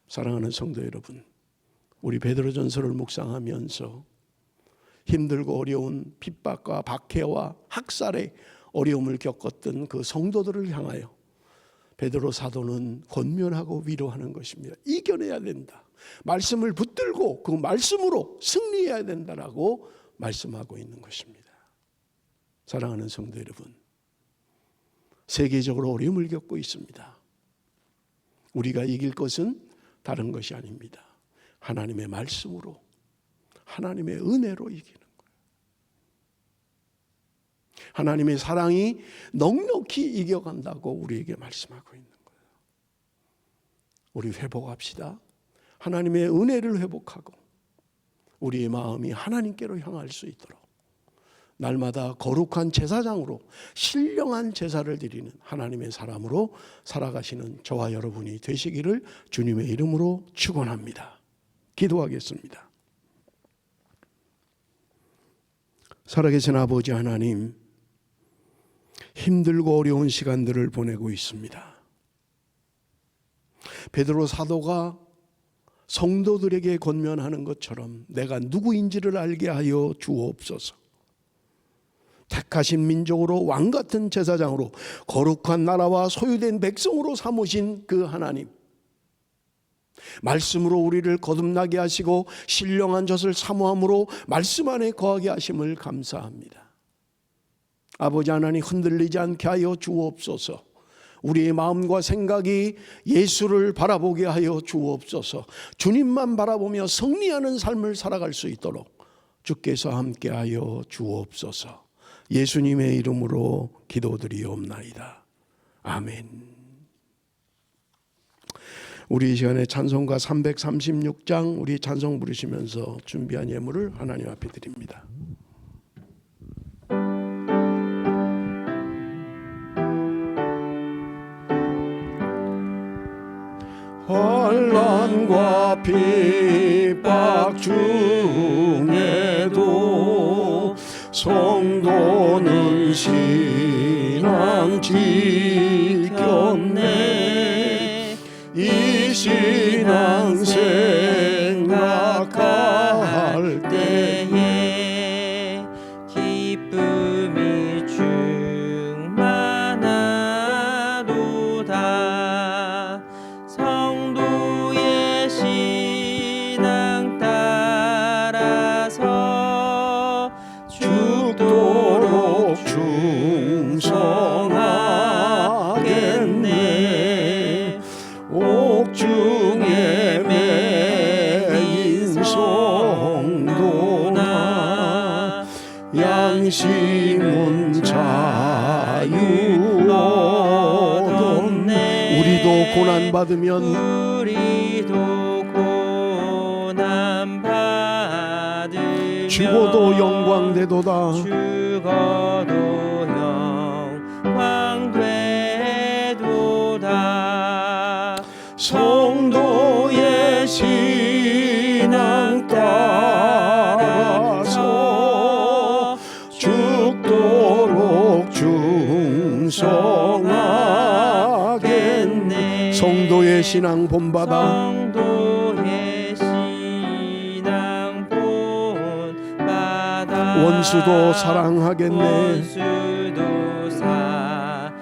[SPEAKER 1] 사랑하는 성도 여러분, 우리 베드로전서를 묵상하면서 힘들고 어려운 핍박과 박해와 학살의 어려움을 겪었던 그 성도들을 향하여 베드로 사도는 권면하고 위로하는 것입니다. 이겨내야 된다. 말씀을 붙들고 그 말씀으로 승리해야 된다라고 말씀하고 있는 것입니다. 사랑하는 성도 여러분, 세계적으로 어려움을 겪고 있습니다. 우리가 이길 것은 다른 것이 아닙니다. 하나님의 말씀으로, 하나님의 은혜로 이기는 거예요. 하나님의 사랑이 넉넉히 이겨간다고 우리에게 말씀하고 있는 거예요. 우리 회복합시다. 하나님의 은혜를 회복하고 우리의 마음이 하나님께로 향할 수 있도록 날마다 거룩한 제사장으로 신령한 제사를 드리는 하나님의 사람으로 살아가시는 저와 여러분이 되시기를 주님의 이름으로 축원합니다. 기도하겠습니다. 살아계신 아버지 하나님, 힘들고 어려운 시간들을 보내고 있습니다. 베드로 사도가 성도들에게 권면하는 것처럼 내가 누구인지를 알게 하여 주옵소서. 택하신 민족으로 왕같은 제사장으로 거룩한 나라와 소유된 백성으로 삼으신 그 하나님, 말씀으로 우리를 거듭나게 하시고 신령한 젖을 사모함으로 말씀 안에 거하게 하심을 감사합니다. 아버지 하나님, 흔들리지 않게 하여 주옵소서. 우리의 마음과 생각이 예수를 바라보게 하여 주옵소서. 주님만 바라보며 승리하는 삶을 살아갈 수 있도록 주께서 함께하여 주옵소서. 예수님의 이름으로 기도드리옵나이다. 아멘. 우리 이 시간에 찬송가 336장 우리 찬송 부르시면서 준비한 예물을 하나님 앞에 드립니다. 환난과 핍박 중에도 성도는 신앙 지켰네. 이 신앙 생각할 때에
[SPEAKER 2] 기쁨이 충만하도다. 성도의 신앙 따라서 죽도록 충성하겠네.
[SPEAKER 1] 옥중에 매인 성도나 양심은 자유 얻었네. 우리도 고난받으면 죽어도 영광되도다.
[SPEAKER 2] 죽어도 영광되도다.
[SPEAKER 1] 성도의 신앙 따라서 죽도록 충성하겠네. 성도의 신앙 본받아
[SPEAKER 2] 성도의 신앙 본받아
[SPEAKER 1] 원수도 사랑하겠네.
[SPEAKER 2] 원수도 사랑하겠네.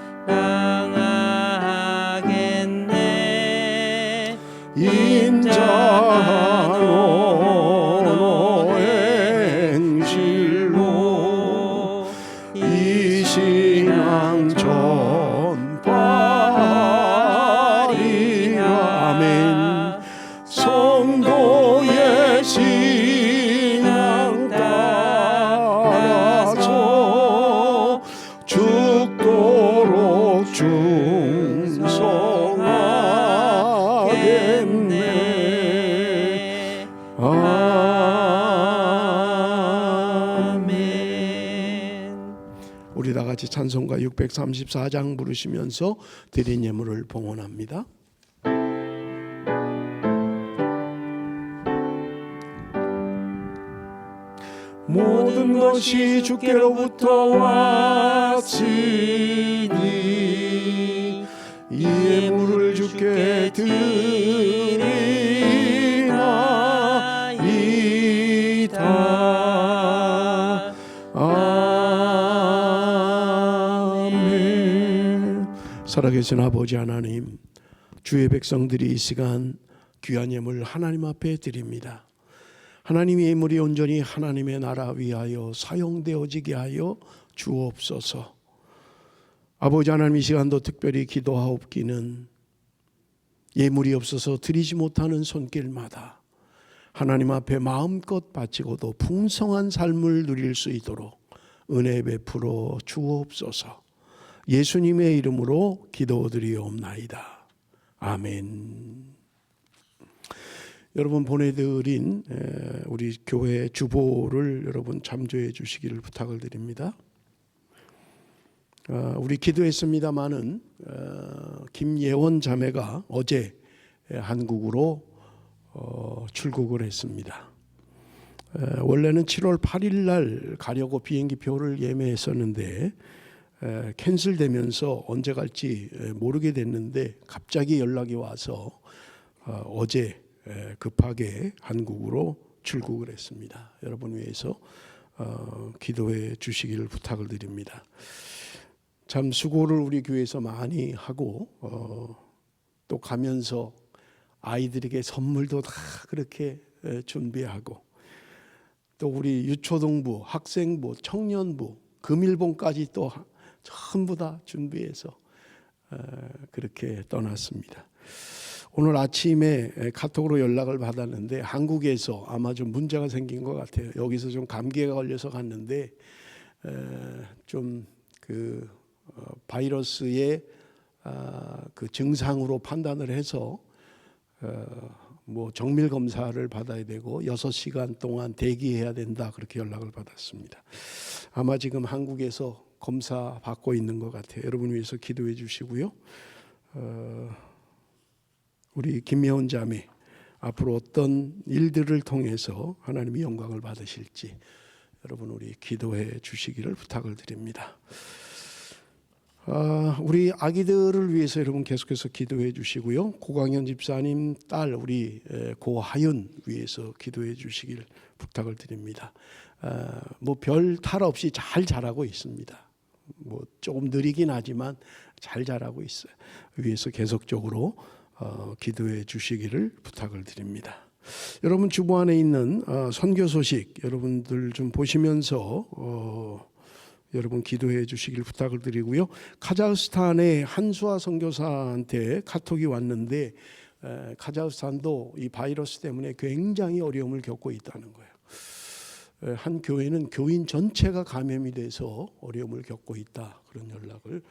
[SPEAKER 1] 인자노 행실로 이 신앙 전파리라. 아멘. 성도의 신앙 따라서 죽도록 충성하겠네. 아멘. 우리 다 같이 찬송가 634장 부르시면서 드린 예물을 봉헌합니다. 모든 것이 주께로부터 왔으니 이 예물을 주께 드리나이다. 아멘. 살아계신 아버지 하나님, 주의 백성들이 이 시간 귀한 예물 하나님 앞에 드립니다. 하나님의 예물이 온전히 하나님의 나라 위하여 사용되어지게 하여 주옵소서. 아버지 하나님, 이 시간도 특별히 기도하옵기는 예물이 없어서 드리지 못하는 손길마다 하나님 앞에 마음껏 바치고도 풍성한 삶을 누릴 수 있도록 은혜 베풀어 주옵소서. 예수님의 이름으로 기도드리옵나이다. 아멘. 여러분 보내드린 우리 교회 주보를 여러분 참조해 주시기를 부탁을 드립니다. 우리 기도했습니다마는 김예원 자매가 어제 한국으로 출국을 했습니다. 원래는 7월 8일 날 가려고 비행기표를 예매했었는데 캔슬되면서 언제 갈지 모르게 됐는데 갑자기 연락이 와서 어제 급하게 한국으로 출국을 했습니다. 여러분 위해서 기도해 주시기를 부탁을 드립니다. 참 수고를 우리 교회에서 많이 하고 또 가면서 아이들에게 선물도 다 그렇게 준비하고 또 우리 유초등부, 학생부, 청년부, 금일봉까지 또 전부 다 준비해서 그렇게 떠났습니다. 오늘 아침에 카톡으로 연락을 받았는데 한국에서 아마 좀 문제가 생긴 것 같아요. 여기서 좀 감기가 걸려서 갔는데 좀 그 바이러스의 그 증상으로 판단을 해서 뭐 정밀 검사를 받아야 되고 6시간 동안 대기해야 된다 그렇게 연락을 받았습니다. 아마 지금 한국에서 검사 받고 있는 것 같아요. 여러분 위해서 기도해 주시고요. 우리 김예원 자매 앞으로 어떤 일들을 통해서 하나님의 영광을 받으실지 여러분 우리 기도해 주시기를 부탁을 드립니다. 우리 아기들을 위해서 여러분 계속해서 기도해 주시고요. 고광현 집사님 딸 우리 고하윤 위해서 기도해 주시길 부탁을 드립니다. 뭐 별 탈 없이 잘 자라고 있습니다. 뭐 조금 느리긴 하지만 잘 자라고 있어요. 위해서 계속적으로 기도해 주시기를 부탁을 드립니다. 여러분 주보 안에 있는 선교 소식 여러분들 좀 보시면서 여러분 기도해 주시길 부탁을 드리고요. 카자흐스탄의 한수아 선교사한테 카톡이 왔는데 카자흐스탄도 이 바이러스 때문에 굉장히 어려움을 겪고 있다는 거예요. 한 교회는 교인 전체가 감염이 돼서 어려움을 겪고 있다 그런 연락을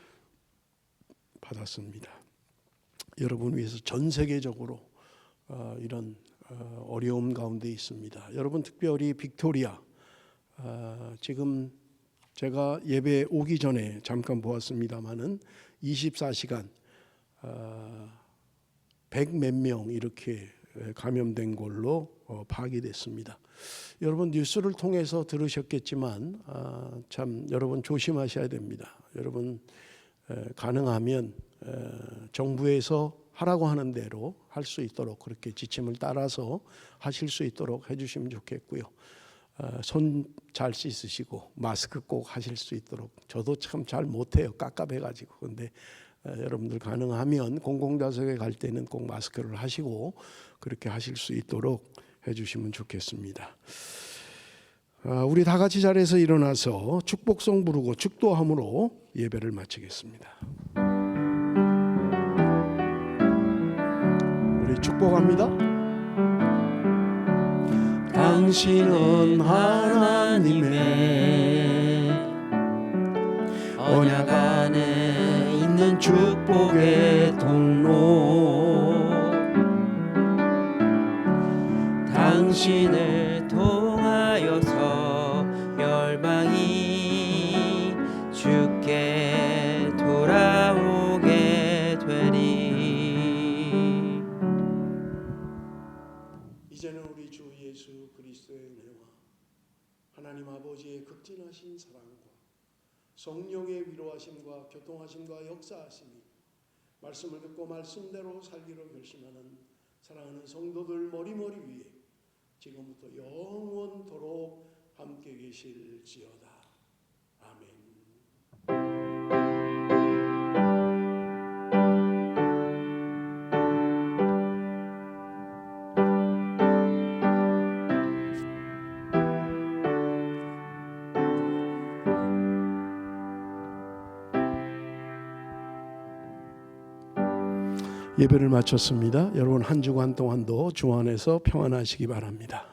[SPEAKER 1] 받았습니다. 여러분 위해서 전 세계적으로 이런 어려움 가운데 있습니다. 여러분 특별히 빅토리아 지금 제가 예배 오기 전에 잠깐 보았습니다마는 24시간 100 몇 명 이렇게 감염된 걸로 파악이 됐습니다. 여러분 뉴스를 통해서 들으셨겠지만 참 여러분 조심하셔야 됩니다. 여러분 가능하면 정부에서 하라고 하는 대로 할 수 있도록 그렇게 지침을 따라서 하실 수 있도록 해주시면 좋겠고요. 손 잘 씻으시고 마스크 꼭 하실 수 있도록. 저도 참 잘 못해요, 깝깝해가지고. 근데 여러분들 가능하면 공공좌석에 갈 때는 꼭 마스크를 하시고 그렇게 하실 수 있도록 해주시면 좋겠습니다. 우리 다 같이 자리에서 일어나서 축복송 부르고 축도함으로 예배를 마치겠습니다. 우리 축복합니다. 당신은 하나님의 언약 안에 있는 축복의 통로,
[SPEAKER 2] 당신을 통하여서 멸망이 주께 돌아오게 되리.
[SPEAKER 1] 이제는 우리 주 예수 그리스도의 은혜와 하나님 아버지의 극진하신 사랑과 성령의 위로하심과 교통하심과 역사하심이 말씀을 듣고 말씀대로 살기로 결심하는 사랑하는 성도들 머리머리 위에 지금부터 영원토록 함께 계실지어다. 아멘. 예배를 마쳤습니다. 여러분 한 주간 동안도 주 안에서 평안하시기 바랍니다.